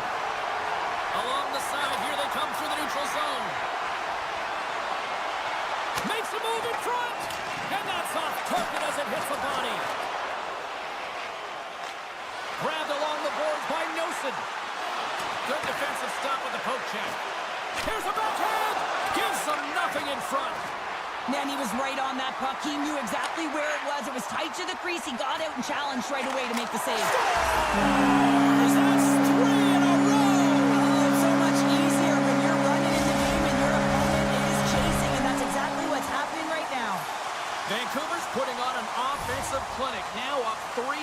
Along the side, here they come through the neutral zone. Makes a move in front, and that's off target as it hits the body. Grabbed along the boards by Nosen. Good defensive stop with the poke check. Here's a backhand. Gives them nothing in front. Man, he was right on that puck. He knew exactly where it was. It was tight to the crease. He got out and challenged right away to make the save. That's 3 in a row. Oh, it's so much easier when you're running in the game and your opponent is chasing, and that's exactly what's happening right now. Vancouver's putting on an offensive clinic. Now up 3-0.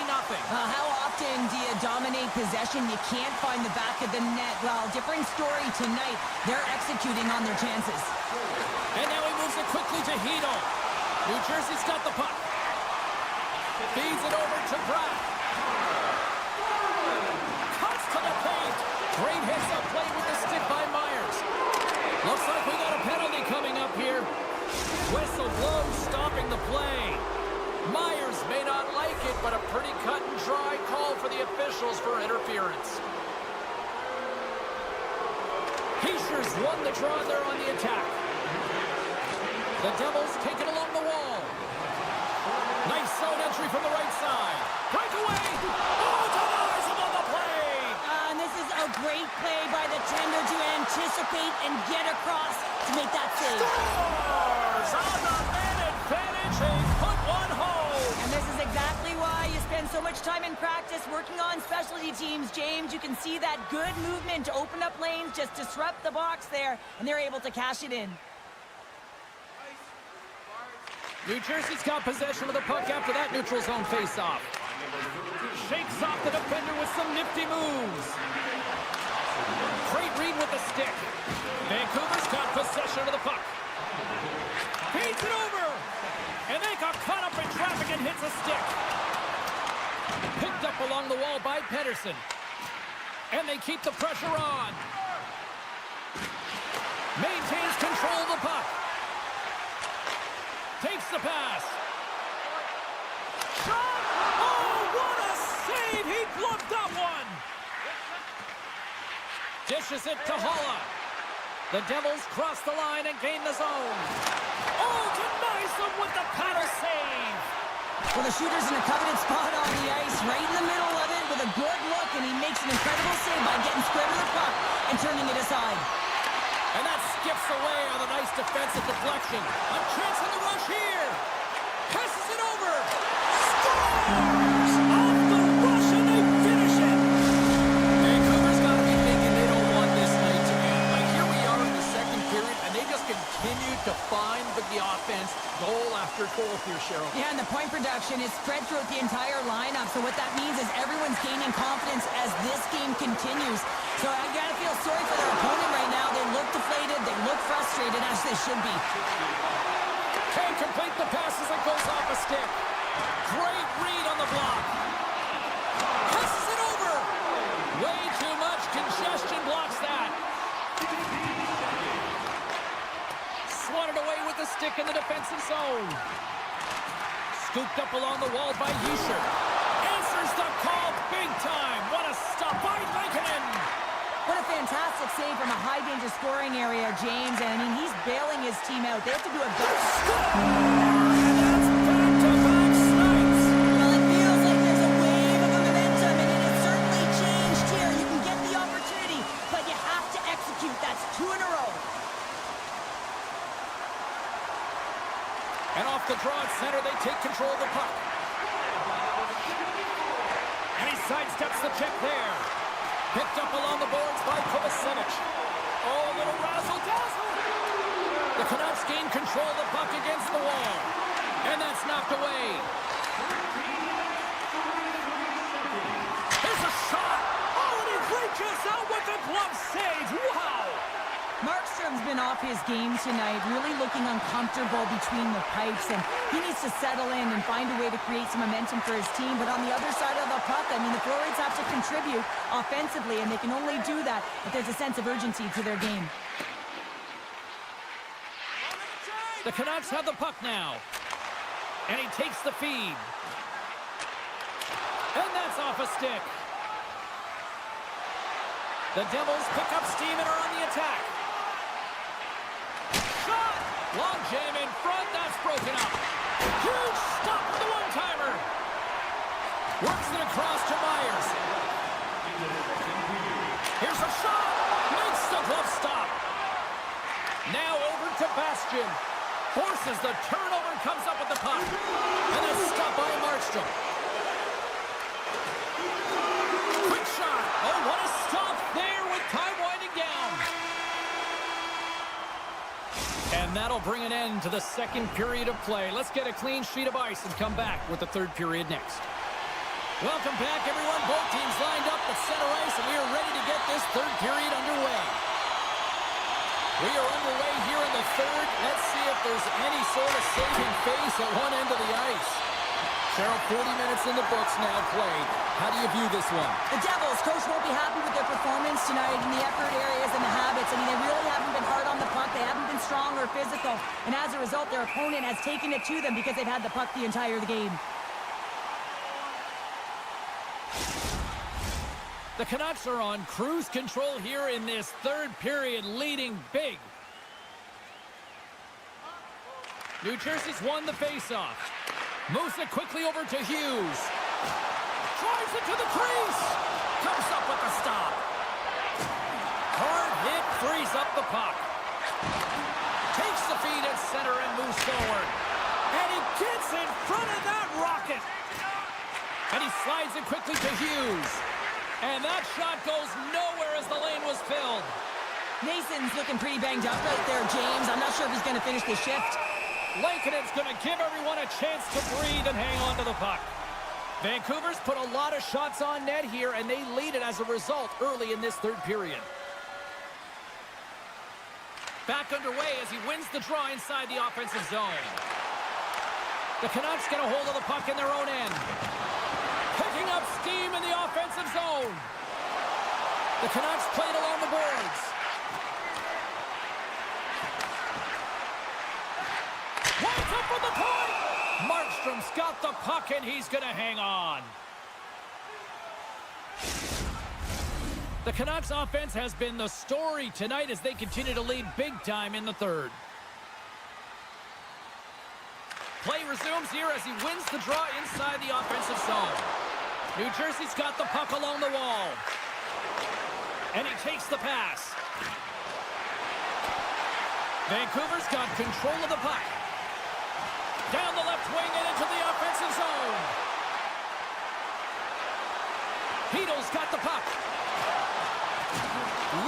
How often do you dominate possession? You can't find the back of the net. Well, different story tonight. They're executing on their chances. And now he moves it quickly to Hito. New Jersey's got the puck. Feeds it over to Bratt. Cuts to the paint. Great hits up play with the stick by Myers. Looks like we got a penalty coming up here. Whistle blows, stopping the play. Myers may not like it, but a pretty cut and dry call for the officials for interference. Heischer's won the draw there on the attack. The Devils take it along the wall. Nice zone entry from the right side. Breakaway! Oh, denies him on the play! And this is a great play by the tender to anticipate and get across to make that save. Scores on the man advantage. They put one home. And this is exactly why you spend so much time in practice working on specialty teams, James. You can see that good movement to open up lanes, just disrupt the box there, and they're able to cash it in. New Jersey's got possession of the puck after that neutral zone faceoff. Shakes off the defender with some nifty moves. Great read with the stick. Vancouver's got possession of the puck. Feeds it over. And they got caught up in traffic and hits a stick. Picked up along the wall by Pedersen. And they keep the pressure on. Maintains control of the puck. Takes the pass. Shot! Oh, what a save! He bluffed that one! Dishes it to Holla. The Devils cross the line and gain the zone. Oh, denies them with the paddle save! Well, the shooter's in a coveted spot on the ice, right in the middle of it with a good look, and he makes an incredible save by getting square to the puck and turning it aside. And that skips away on a nice defensive deflection. A chance in the rush here. Passes it over. Scores! Off the rush, and they finish it. Vancouver's got to be thinking they don't want this night to end. Like, here we are in the second period, and they just continue to find the offense goal after goal here, Cheryl. Yeah, and the point production is spread throughout the entire lineup. So what that means is everyone's gaining confidence as this game continues. So I gotta feel sorry for their opponent right now. They look deflated, they look frustrated, as they should be. Can't complete the pass as it goes off a stick. Great read on the block. Passes it over. Way too much congestion blocks that. Swatted away with the stick in the defensive zone. Scooped up along the wall by Heischer. Answers the call big time. What a stop by Lankinen. What a fantastic save from a high-danger scoring area, James. And, I mean, he's bailing his team out. They have to do a better... And that's back-to-back snipes. Well, it feels like there's a wave of momentum, and it has certainly changed here. You can get the opportunity, but you have to execute. That's 2 in a row. And off the draw at center, they take control of the puck. And he sidesteps the check there. Picked up along the boards by Kovacevic. Oh, a little razzle-dazzle. The Canucks gain control of the puck against the wall. And that's knocked away. There's a shot. Oh, and he reaches out with a glove save. Wow. Markstrom's been off his game tonight, really looking uncomfortable between the pipes, and he needs to settle in and find a way to create some momentum for his team. But on the other side of the puck, I mean, the forwards have to contribute offensively, and they can only do that if there's a sense of urgency to their game. The Canucks have the puck now. And he takes the feed. And that's off a stick. The Devils pick up steam and are on the attack. Shot! Long jam in front. That's broken up. Huge stop with the one-timer. Works it across to Myers. Here's a shot. Makes the glove stop. Now over to Bastian. Forces the turnover and comes up with the puck. And a stop by Markstrom. Quick shot. Oh, what a stop there with time winding down. And that'll bring an end to the second period of play. Let's get a clean sheet of ice and come back with the third period next. Welcome back, everyone. Both teams lined up at center ice, and we are ready to get this third period underway. We are underway here in the third. Let's see if there's any sort of saving face at one end of the ice. Cheryl, 40 minutes in the books now played. How do you view this one? The Devils, coach won't be happy with their performance tonight in the effort areas and the habits. I mean, they really haven't been hard on the puck. They haven't been strong or physical. And as a result, their opponent has taken it to them because they've had the puck the entire game. The Canucks are on cruise control here in this third period, leading big. New Jersey's won the faceoff. Moves it quickly over to Hughes. Drives it to the crease. Comes up with the stop. Hard hit frees up the puck. Takes the feed at center and moves forward. And he gets in front of that rocket. And he slides it quickly to Hughes. And that shot goes nowhere as the lane was filled. Mason's looking pretty banged up right there, James. I'm not sure if he's going to finish the shift. Lankkonen's going to give everyone a chance to breathe and hang on to the puck. Vancouver's put a lot of shots on net here, and they lead it as a result early in this third period. Back underway as he wins the draw inside the offensive zone. The Canucks get a hold of the puck in their own end. Picking up steam in the offensive zone. The Canucks played along the boards. Wants up for the point! Markstrom's got the puck and he's going to hang on. The Canucks offense has been the story tonight as they continue to lead big time in the third. Play resumes here as he wins the draw inside the offensive zone. New Jersey's got the puck along the wall. And he takes the pass. Vancouver's got control of the puck. Down the left wing and into the offensive zone. Hedo's got the puck.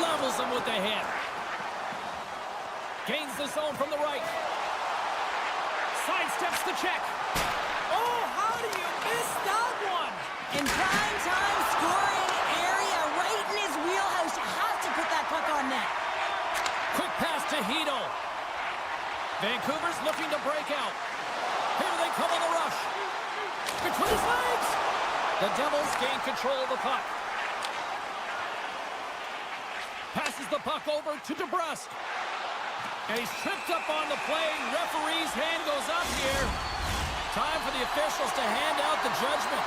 Levels him with the hit. Gains the zone from the right. Sidesteps the check. Oh, how do you miss that one? In prime time scoring area, right in his wheelhouse. You have to put that puck on net. Quick pass to Hedo. Vancouver's looking to break out. Here they come on the rush. Between his legs. The Devils gain control of the puck. Passes the puck over to DeBrusque. And he's tripped up on the play. Referee's hand goes up here. Time for the officials to hand out the judgment.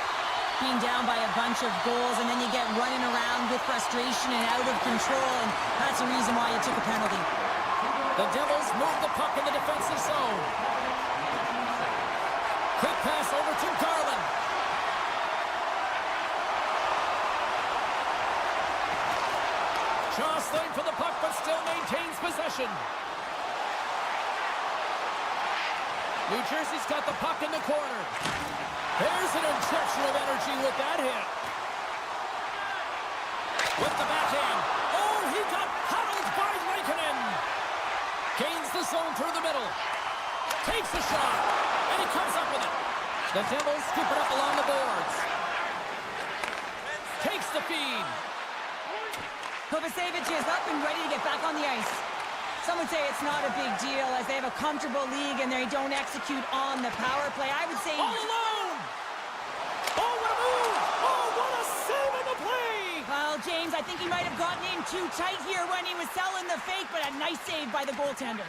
Being down by a bunch of goals, and then you get running around with frustration and out of control, and that's the reason why you took a penalty. The Devils move the puck in the defensive zone. Quick pass over to Garland. Jostling for the puck, but still maintains possession. New Jersey's got the puck in the corner. There's an injection of energy with that hit. With the backhand. Oh, he got huddled by Lankkonen. Gains the zone through the middle. Takes the shot. And he comes up with it. The Devils scoop it up along the boards. Takes the feed. Kovacevic is up and ready to get back on the ice. Some would say it's not a big deal as they have a comfortable league and they don't execute on the power play. I would say... All alone! Oh, what a move! Oh, what a save on the play! Well, James, I think he might have gotten in too tight here when he was selling the fake, but a nice save by the goaltender.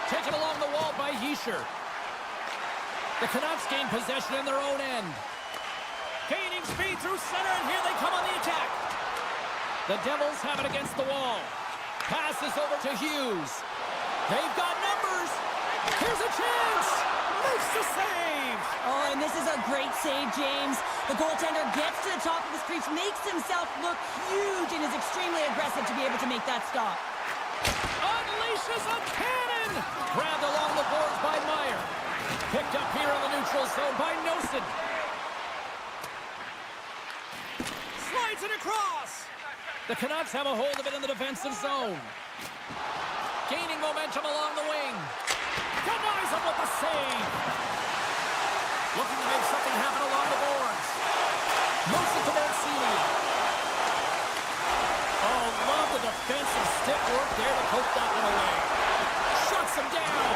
Taken along the wall by Yesher. The Canucks gain possession in their own end. Gaining speed through center, and here they come on the attack. The Devils have it against the wall. Passes over to Hughes. They've got numbers. Here's a chance. Makes the save. Oh, and this is a great save, James. The goaltender gets to the top of his crease, makes himself look huge, and is extremely aggressive to be able to make that stop. Unleashes a cannon. Grabbed along the boards by Meyer. Picked up here in the neutral zone by Nosen. Slides it across. The Canucks have a hold of it in the defensive zone. Gaining momentum along the wing. Denies him with the save. Looking to make something happen along the boards. Moves it to Mancini. Oh, love the defensive stick work there to poke that one away. Shuts him down.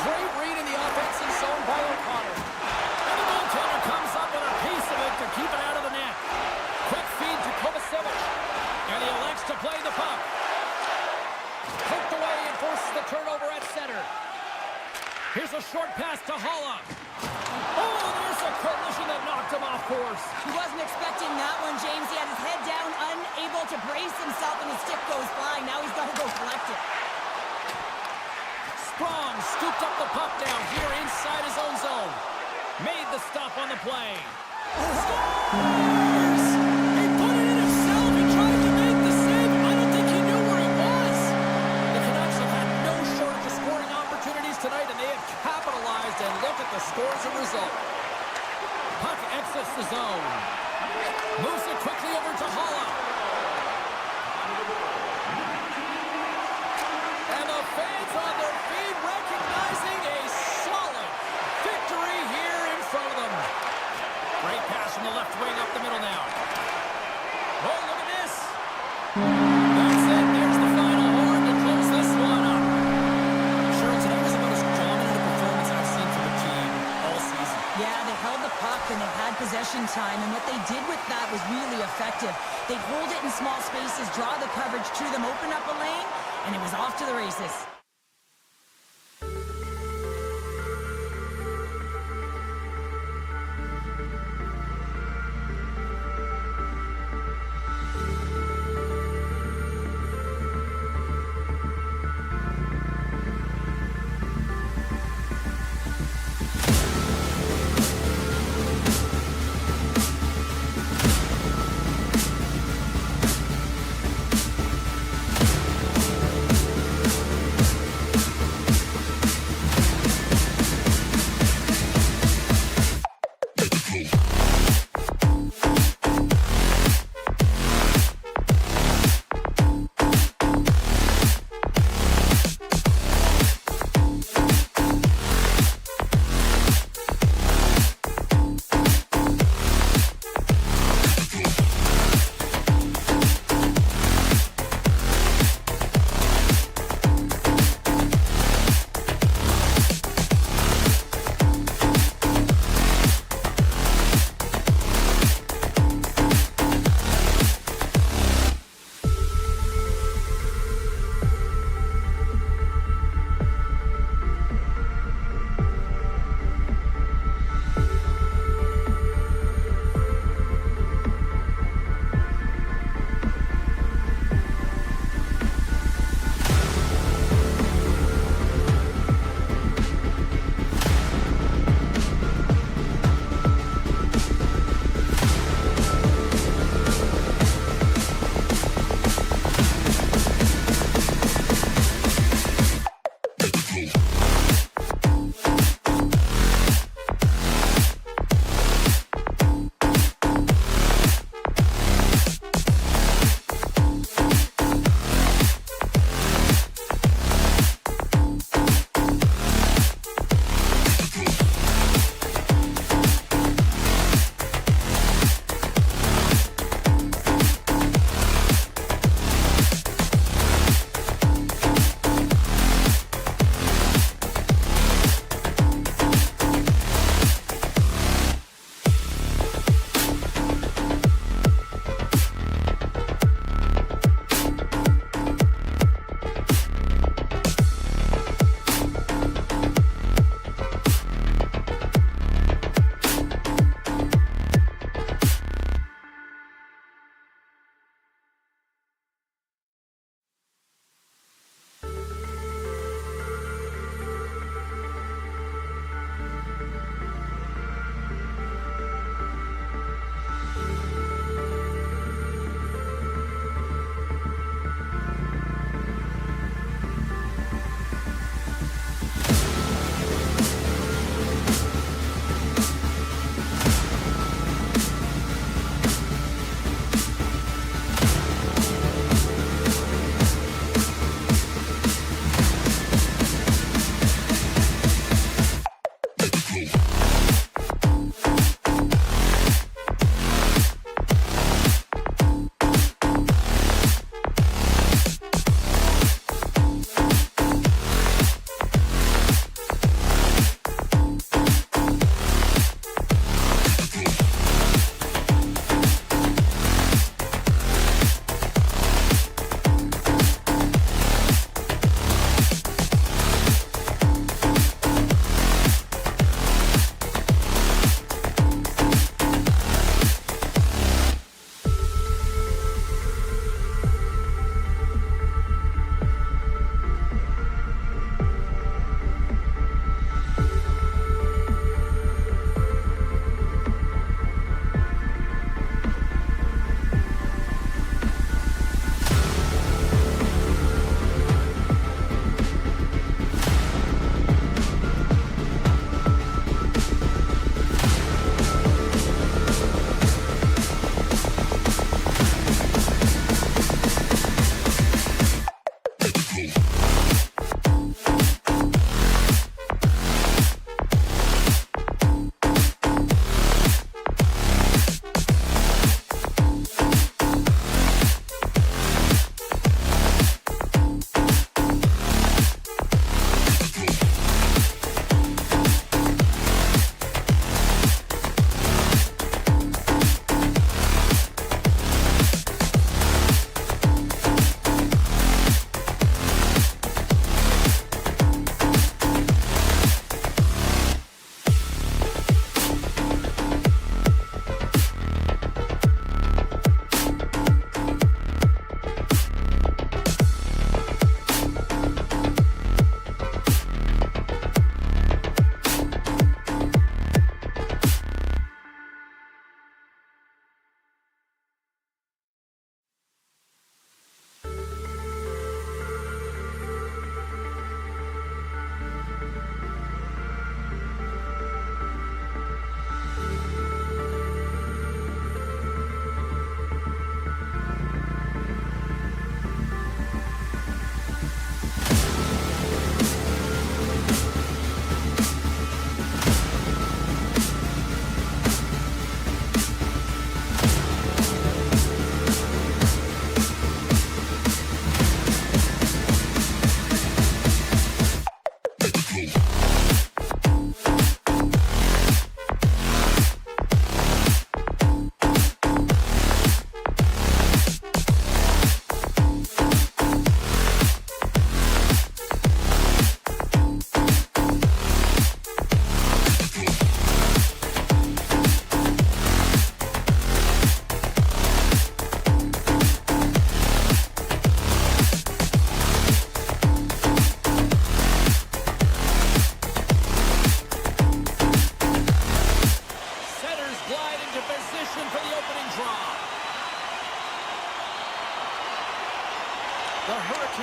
Great read in the offensive zone by O'Connor. And the goaltender comes up with a piece of it to keep it out of the net. Quick feed to Kovacevic. And he elects to play the puck. Poked away and forces the turnover at center. Here's a short pass to Holla. Oh, there's a collision that knocked him off course. He wasn't expecting that one, James. He had his head down, unable to brace himself, and his stick goes flying. Now he's got to go collect it. Sprong scooped up the puck now here inside his own zone. Made the stop on the play. Scores! He put it in himself. He tried to make the save. I don't think he knew where he was. The Canucks have had no shortage of scoring opportunities tonight, and they have capitalized, and look at the score as a result. Puck exits the zone. Moves it quickly over to Holla. And the fans on their feet recognizing a solid victory here in front of them. Great pass from the left wing up the middle now. Oh, look at this. That's it. There's the final horn to close this one up. Cheryl, today was about as dominant a performance I've seen from the team all season. Yeah, they held the puck and they had possession time, and what they did with that was really effective. They'd hold it in small spaces, draw the coverage to them, open up a lane, and it was off to the races.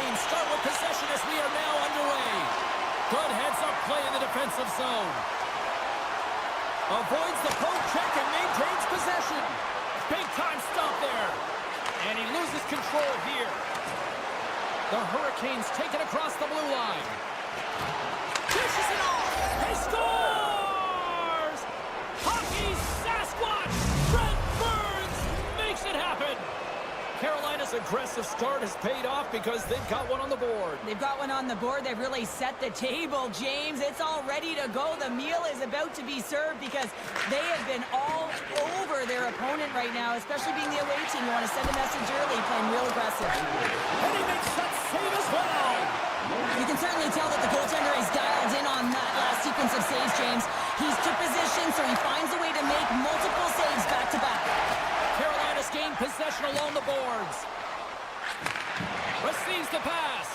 Hurricanes start with possession as we are now underway. Good heads-up play in the defensive zone. Avoids the poke check and maintains possession. Big-time stop there. And he loses control here. The Hurricanes take it across the blue line. Dishes it off. He scores! Hockey Sasquatch! Brent Burns makes it happen. Carolina's aggressive start has paid off because they've got one on the board. They've got one on the board. They've really set the table, James. It's all ready to go. The meal is about to be served because they have been all over their opponent right now, especially being the away team. You want to send a message early, playing real aggressive. And he makes that save as well. You can certainly tell that the goaltender is dialed in on that last sequence of saves, James. He's to position, so he finds a way to make multiple saves back-to-back. Carolina's gained possession along the boards. Receives the pass.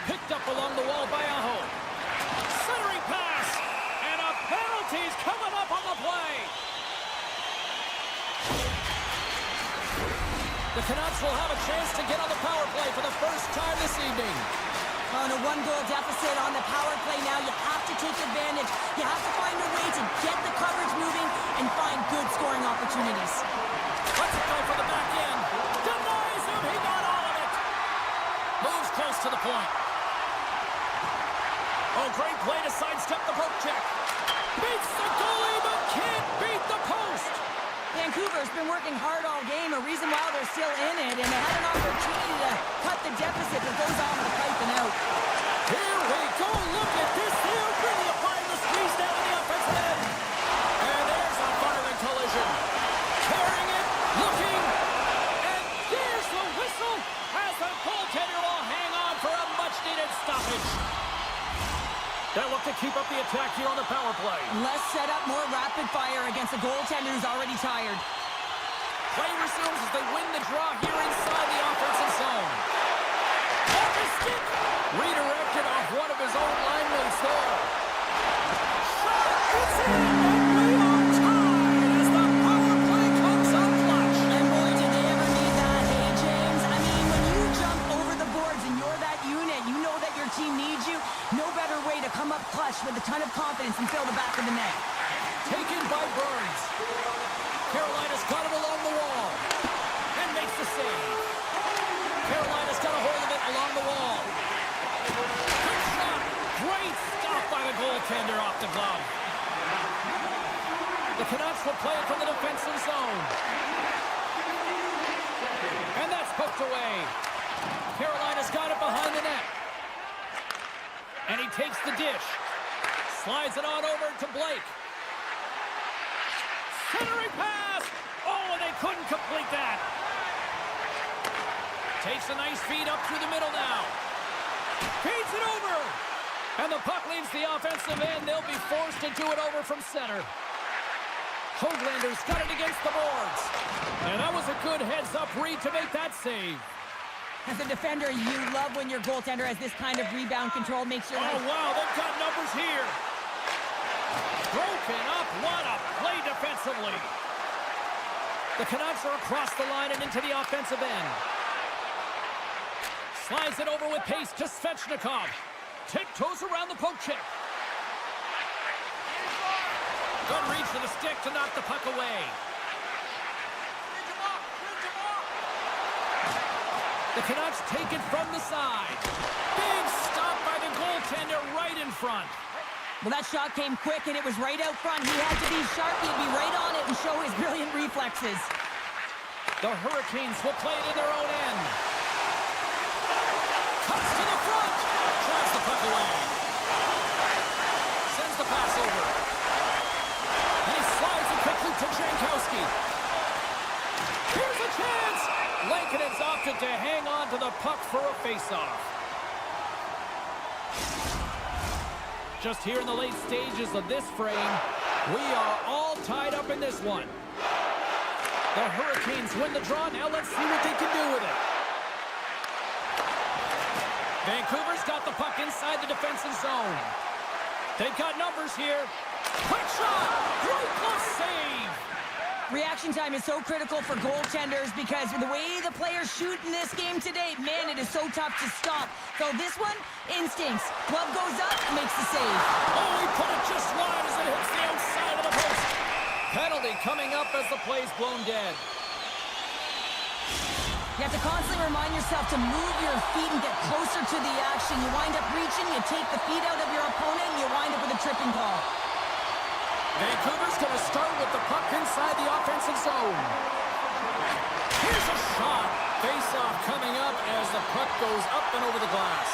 Picked up along the wall by Aho. Centering pass. And a penalty's coming up on the play. The Canucks will have a chance to get on the power play for the first time this evening. On a one-goal deficit on the power play now, you have to take advantage. You have to find a way to get the coverage moving and find good scoring opportunities. Let's go for the back end. Denies him. He got all of it. Moves close to the point. Oh, great play to sidestep the poke check. Beats the goalie, but can't beat the post. Vancouver's been working hard all game, a reason why they're still in it, and they had an opportunity to cut the deficit that goes on the pipe and out. Here we go. Look at this. They're really applying the squeeze down on the offensive end. And there's a violent collision. Carrying it, looking, and there's the whistle as the goaltender will hang on for a much-needed stoppage. They'll look to keep up the attack here on the power play. Less setup, more rapid fire against a goaltender who's already tired. Play resumes as they win the draw here inside the offensive zone. Off his stick. Redirected off one of his own line mates there. Shot! It's in! And we are tied as the power play comes up clutch. And boy, did they ever need that, hey, James? I mean, when you jump over the boards and you're that unit, you know that your team needs you. No better way to come up clutch with a ton of confidence and fill the back of the net. Taken by Burns. Carolina's got him along the wall. And makes the save. Carolina's got a hold of it along the wall. Good shot. Great stop by the goaltender off the glove. The Canucks will play it from the defensive zone. And that's poked away. Carolina's got it behind the net. And he takes the dish. Slides it on over to Blake. Centering pass! Oh, and they couldn't complete that. Takes a nice feed up through the middle now. Feeds it over! And the puck leaves the offensive end. They'll be forced to do it over from center. Hoaglander's got it against the boards. And that was a good heads-up read to make that save. As a defender, you love when your goaltender has this kind of rebound control. Makes your Oh, wow, they've got numbers here. Broken up. What a play defensively. The Canucks are across the line and into the offensive end. Slides it over with pace to Svechnikov. Tiptoes around the poke check. Good reach to the stick to knock the puck away. The Canucks take it from the side. Big stop by the goaltender right in front. Well, that shot came quick, and it was right out front. He had to be sharp. He'd be right on it and show his brilliant reflexes. The Hurricanes will play it in their own end. Cuts to the front. Drives the puck away. Sends the pass over. And he slides it quickly to Jankowski. Here's a chance. Lankinen opted to hang on to the puck for a face-off. Just here in the late stages of this frame, we are all tied up in this one. The Hurricanes win the draw. Now let's see what they can do with it. Vancouver's got the puck inside the defensive zone. They've got numbers here. Quick shot! Great glove save! Reaction time is so critical for goaltenders because the way the players shoot in this game today, man, it is so tough to stop. So this one, instincts. Glove goes up, makes the save. Oh, he put it just wide as it hits the outside of the post. Penalty coming up as the play's blown dead. You have to constantly remind yourself to move your feet and get closer to the action. You wind up reaching, you take the feet out of your opponent, and you wind up with a tripping call. Vancouver's going to start with the puck inside the offensive zone. Here's a shot. Face-off coming up as the puck goes up and over the glass.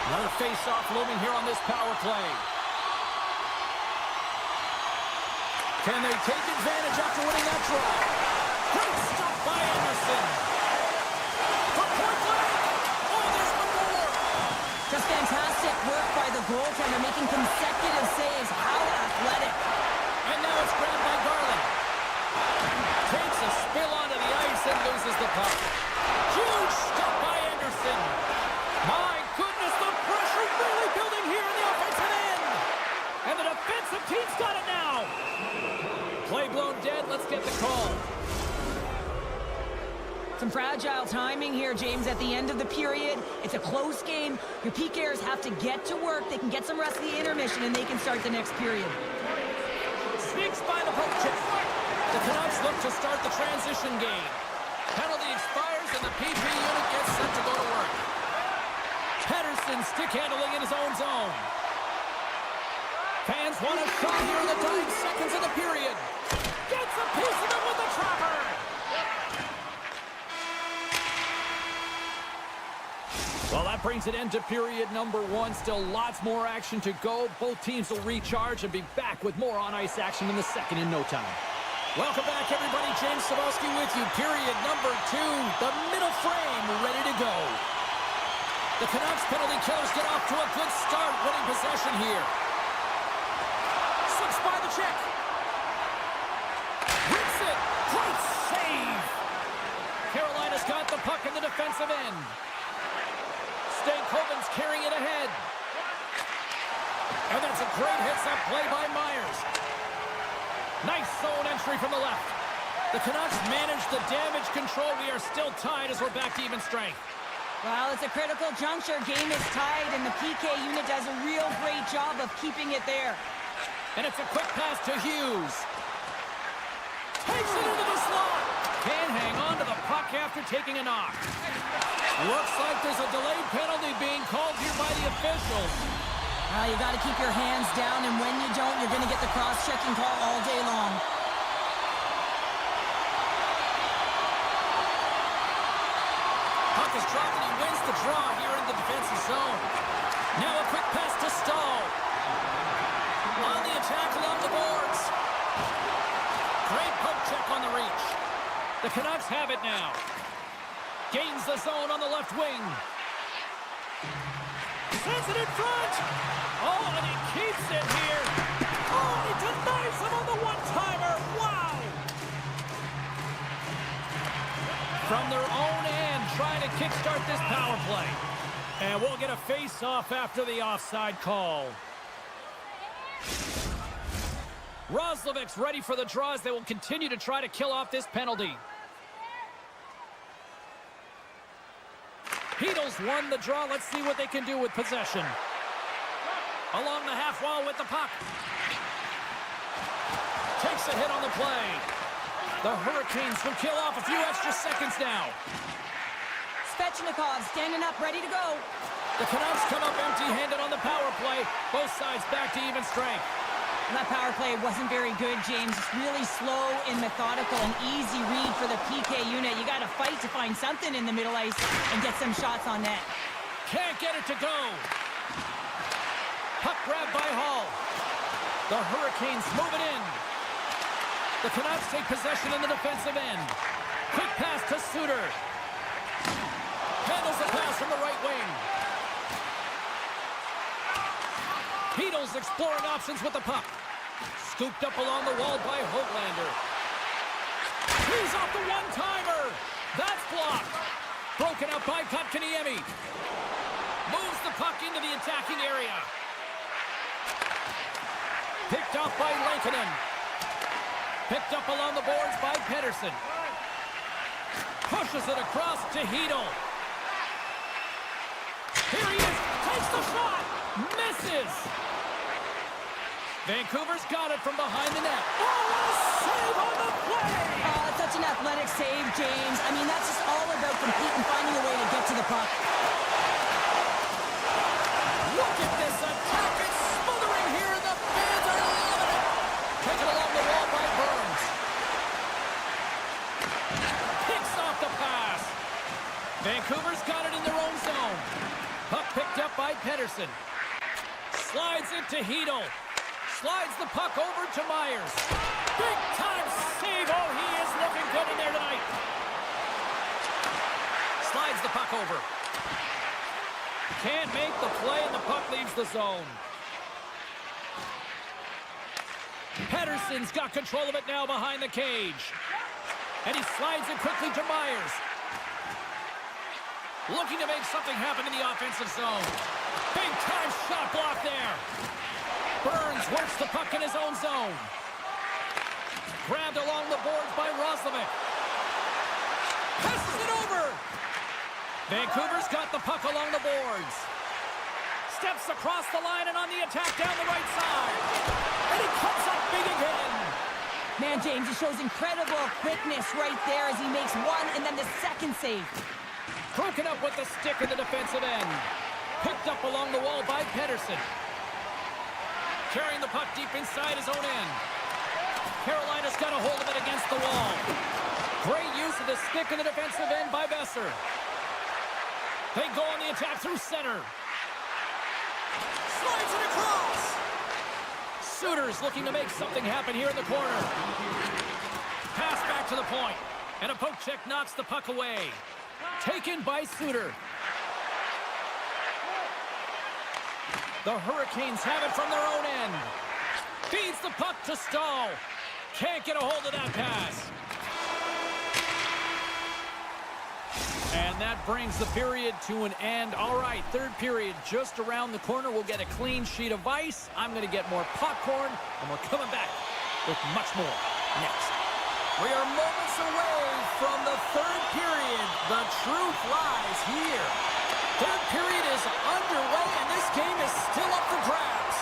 Another face-off looming here on this power play. Can they take advantage after winning that draw? Great stop by Anderson. From point blank. Oh, there's one more. Just fantastic work by the goaltender, making consecutive saves. How athletic. And now it's grabbed by Garland. Takes a spill onto the ice and loses the puck. Huge stop by Anderson. My goodness, the pressure really building here in the offensive end. And the defensive team's got it now. Play blown dead. Let's get the call. Some fragile timing here, James, at the end of the period. It's a close game. Your PKers have to get to work. They can get some rest of the intermission, and they can start the next period. Sneaks by the poke check. The Canucks look to start the transition game. Penalty expires, and the PP unit gets set to go to work. Pettersson stick handling in his own zone. Fans want a shot here in the dying seconds of the period. Gets a piece of it with the trapper. Well, that brings an end to period number one. Still lots more action to go. Both teams will recharge and be back with more on-ice action in the second in no time. Welcome back, everybody. James Cybulski with you. Period number two. The middle frame ready to go. The Canucks penalty killers get off to a good start, winning possession here. Six by the check. Hits it. Great save. Carolina's got the puck in the defensive end. Stankoven's carrying it ahead. And that's a great hits-up play by Myers. Nice zone entry from the left. The Canucks manage the damage control. We are still tied as we're back to even strength. Well, it's a critical juncture. Game is tied, and the PK unit does a real great job of keeping it there. And it's a quick pass to Hughes. Takes it into the slot. Can't hang on to the puck after taking a knock. Looks like there's a delayed penalty being called here by the officials. You got to keep your hands down, and when you don't, you're going to get the cross-checking call all day long. Puck is dropped, and he wins the draw here in the defensive zone. Now a quick pass to Stahl. On the attack along the boards. Great poke check on the reach. The Canucks have it now. Gains the zone on the left wing. Sends it in front. Oh, and he keeps it here. Oh, he denies him on the one-timer. Wow. From their own end, trying to kickstart this power play. And we'll get a face-off after the offside call. Roslovic's ready for the draw as they will continue to try to kill off this penalty. Beatles won the draw. Let's see what they can do with possession. Along the half wall with the puck. Takes a hit on the play. The Hurricanes will kill off a few extra seconds now. Svechnikov standing up, ready to go. The Canucks come up empty-handed on the power play. Both sides back to even strength. That power play wasn't very good, James. It's really slow and methodical, an easy read for the PK unit. You got to fight to find something in the middle ice and get some shots on net. Can't get it to go. Puck grab by Hall. The Hurricanes move it in. The Canucks take possession in the defensive end. Quick pass to Suter. Handles the pass from the right wing. Beatles exploring options with the puck. Scooped up along the wall by Hoglander. He's off the one-timer. That's blocked. Broken up by Kotkaniemi. Moves the puck into the attacking area. Picked up by Lankinen. Picked up along the boards by Pettersson. Pushes it across to Hedl. Here he is. Takes the shot. Misses. Vancouver's got it from behind the net. Oh, what a save on the play! Oh, such an athletic save, James. I mean, that's just all about competing, finding a way to get to the puck. Look at this attack. It's smothering here, and the fans are loving it. Taken along the wall by Burns. Picks off the pass. Vancouver's got it in their own zone. Puck picked up by Pettersson. Slides it to Hedl. Slides the puck over to Myers. Big time save. Oh, he is looking good in there tonight. Slides the puck over. Can't make the play, and the puck leaves the zone. Pettersson's got control of it now behind the cage. And he slides it quickly to Myers. Looking to make something happen in the offensive zone. Big time shot block there. Burns works the puck in his own zone. Grabbed along the boards by Roslovic. Passes it over. Vancouver's got the puck along the boards. Steps across the line and on the attack down the right side. And he comes up big again. Man, James, he shows incredible quickness right there as he makes one and then the second save. Broken up with the stick in the defensive end. Picked up along the wall by Pettersson. Carrying the puck deep inside his own end. Carolina's got a hold of it against the wall. Great use of the stick in the defensive end by Besser. They go on the attack through center. Slides it across. Suter's looking to make something happen here in the corner. Pass back to the point. And a poke check knocks the puck away. Taken by Suter. The Hurricanes have it from their own end. Feeds the puck to Stahl. Can't get a hold of that pass. And that brings the period to an end. All right, third period just around the corner. We'll get a clean sheet of ice. I'm going to get more popcorn, and we're coming back with much more next. We are moments away from the third period. The truth lies here. Third period is underway, and this game is still up for grabs.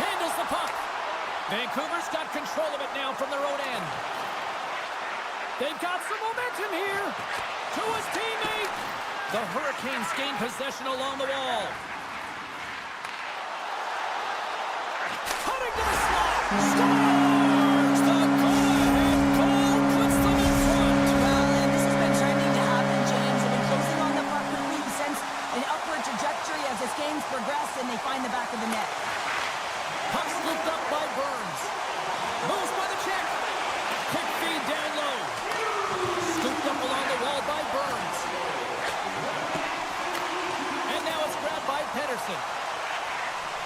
Handles the puck. Vancouver's got control of it now from their own end. They've got some momentum here. To his teammate. The Hurricanes gain possession along the wall. Cutting to the slot. Scores! The go-ahead goal puts them in front. Well, and this has been trending to happen, James. They've been closing on the puck quickly. We sense an upward trajectory as this game's progressed, and they find the back of the net. Puck scooped up by Burns. Moves by the check. Quick feed down low. Scooped up along the wall by Burns. And now it's grabbed by Pettersson.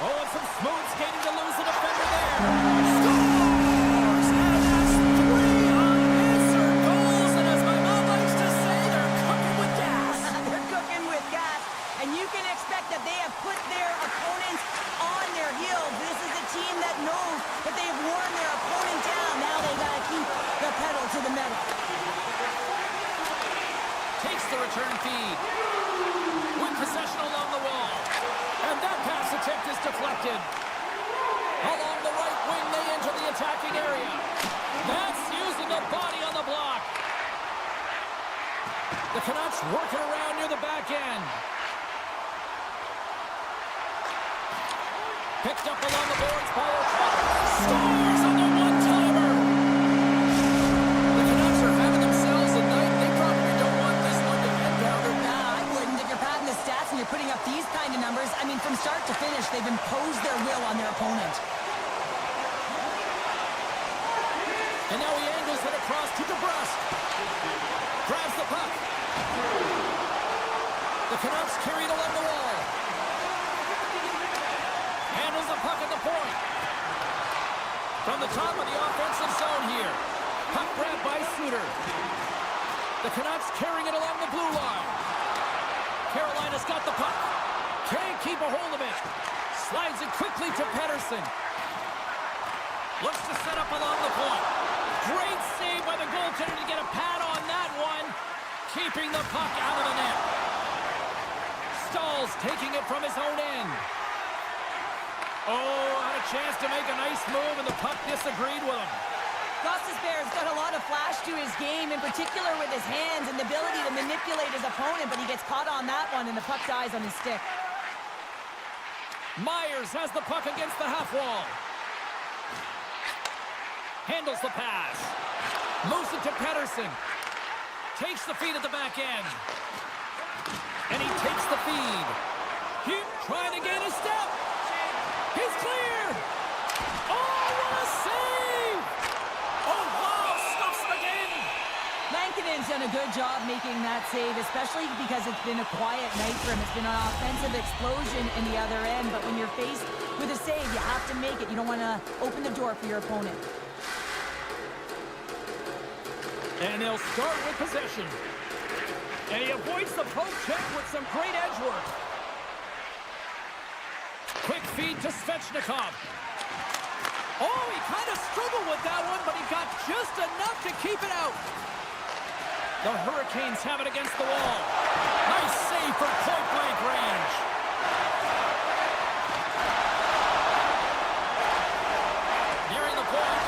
Oh, and some smooth skating to lose the defender there. Scores! And that's 3 unanswered goals. And as my mom likes to say, they're cooking with gas. They're cooking with gas, and you can expect that they have put their opponents on their heels. This is a team that knows that they've worn their opponent down. Now they got to keep the pedal to the metal. Takes the return feed. With possession along the wall. And that pass attempt is deflected. Along the right wing, they enter the attacking area. That's using the body on the block. The Canucks working around near the back end. Picked up along the boards by O'Connor. Scores on the one-timer. The Canucks are having themselves a night. They probably don't want this one to end down. Nah, I wouldn't. If you're padding the stats and you're putting up these kind of numbers, I mean, from start to finish, they've imposed their will on their opponent. And now he angles it across to DeBrusque. Grabs the puck. The Canucks carry it along the wall. Handles the puck at the point. From the top of the offensive zone here. Puck grabbed by Suter. The Canucks carrying it along the blue line. Carolina's got the puck. Can't keep a hold of it. Slides it quickly to Pettersson. Looks to set up along the point. Great save by the goaltender to get a pad on that one. Keeping the puck out of the net. Staal's taking it from his own end. Oh, had a chance to make a nice move, and the puck disagreed with him. Gostisbehere's got a lot of flash to his game, in particular with his hands and the ability to manipulate his opponent, but he gets caught on that one, and the puck dies on his stick. Myers has the puck against the half wall. Handles the pass. Moves it to Pettersson. Takes the feed at the back end. And he takes the feed. He's trying to gain a step. He's clear. Oh, what a save! Oh, wow, stuffs it again. Lankinen's done a good job making that save, especially because it's been a quiet night for him. It's been an offensive explosion in the other end, but when you're faced with a save, you have to make it. You don't want to open the door for your opponent. And they'll start with possession. And he avoids the poke check with some great edge work. Quick feed to Svechnikov. Oh, he kind of struggled with that one, but he got just enough to keep it out. The Hurricanes have it against the wall. Nice save from point-blank range. Nearing the point.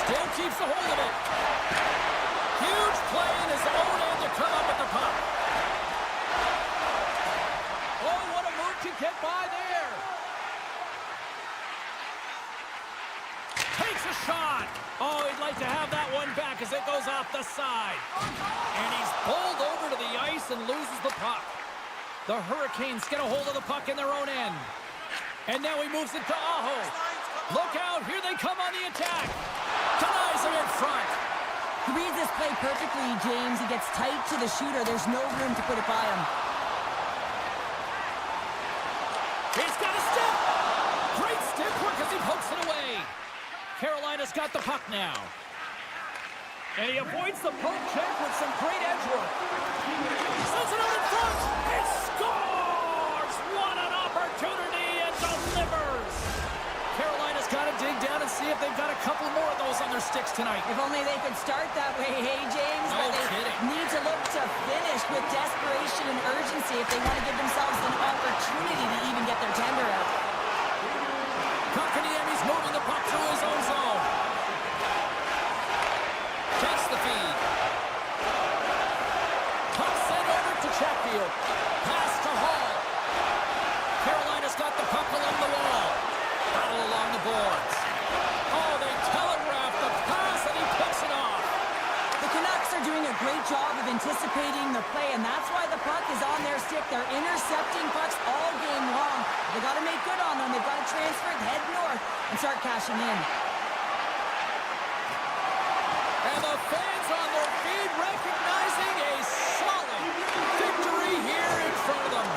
Still keeps a hold of it. Huge play in his own end to come up with the puck. Oh, what a move to get by there. Takes a shot. Oh, he'd like to have that one back as it goes off the side. And he's bowled over to the ice and loses the puck. The Hurricanes get a hold of the puck in their own end. And now he moves it to Aho. Look out, here they come on the attack. Denies him in front. He reads this play perfectly, James. He gets tight to the shooter. There's no room to put it by him. He's got a step. Great stick work as he pokes it away. Carolina's got the puck now. And he avoids the poke check with some great edge work. Sends it out in front. He scores! What an opportunity, and delivers! Carolina's got to dig down and see if they've got a couple more of those on their sticks tonight. If only they could start that way, hey, James. No but they kidding. need to look to finish with desperation and urgency if they want to give themselves an opportunity to even get their tender out. Kotkaniemi's moving the puck through his own zone. Takes the feed. Puck sent over to Chatfield. Pass to Hall. Carolina's got the puck along the wall. Battle along the boards. Oh, they telegraph the pass, and he picks it off. The Canucks are doing a great job of anticipating the play, and that's why the puck is on their stick. They're intercepting pucks all game long. They got to make good on them. They've got to transfer it, head north, and start cashing in. And the fans on their feet recognizing a solid victory here in front of them.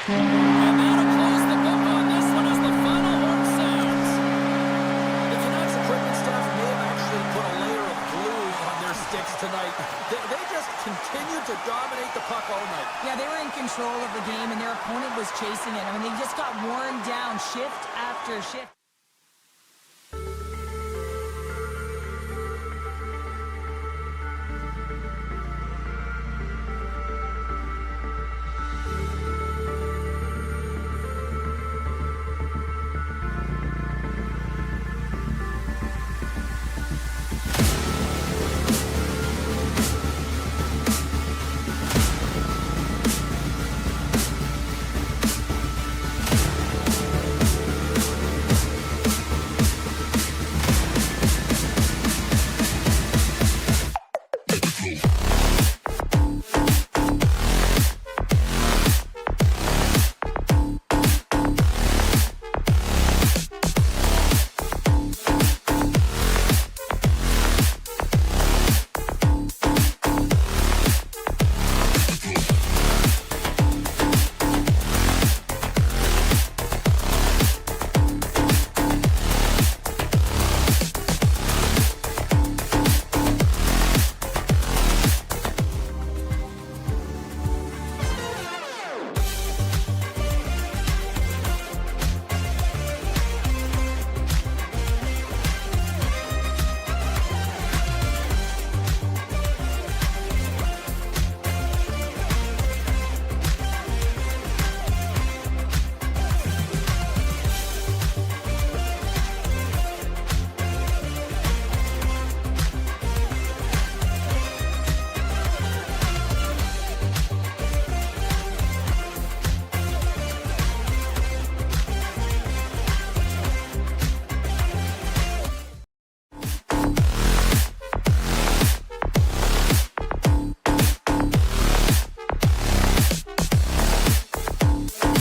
And that'll close the book on this one as the final horn sounds. The Canucks equipment staff may have actually put a layer of glue on their sticks tonight. They just continued to dominate the puck all night. Yeah, they were in control of the game, and their opponent was chasing it. I mean, they just got worn down shift after shift.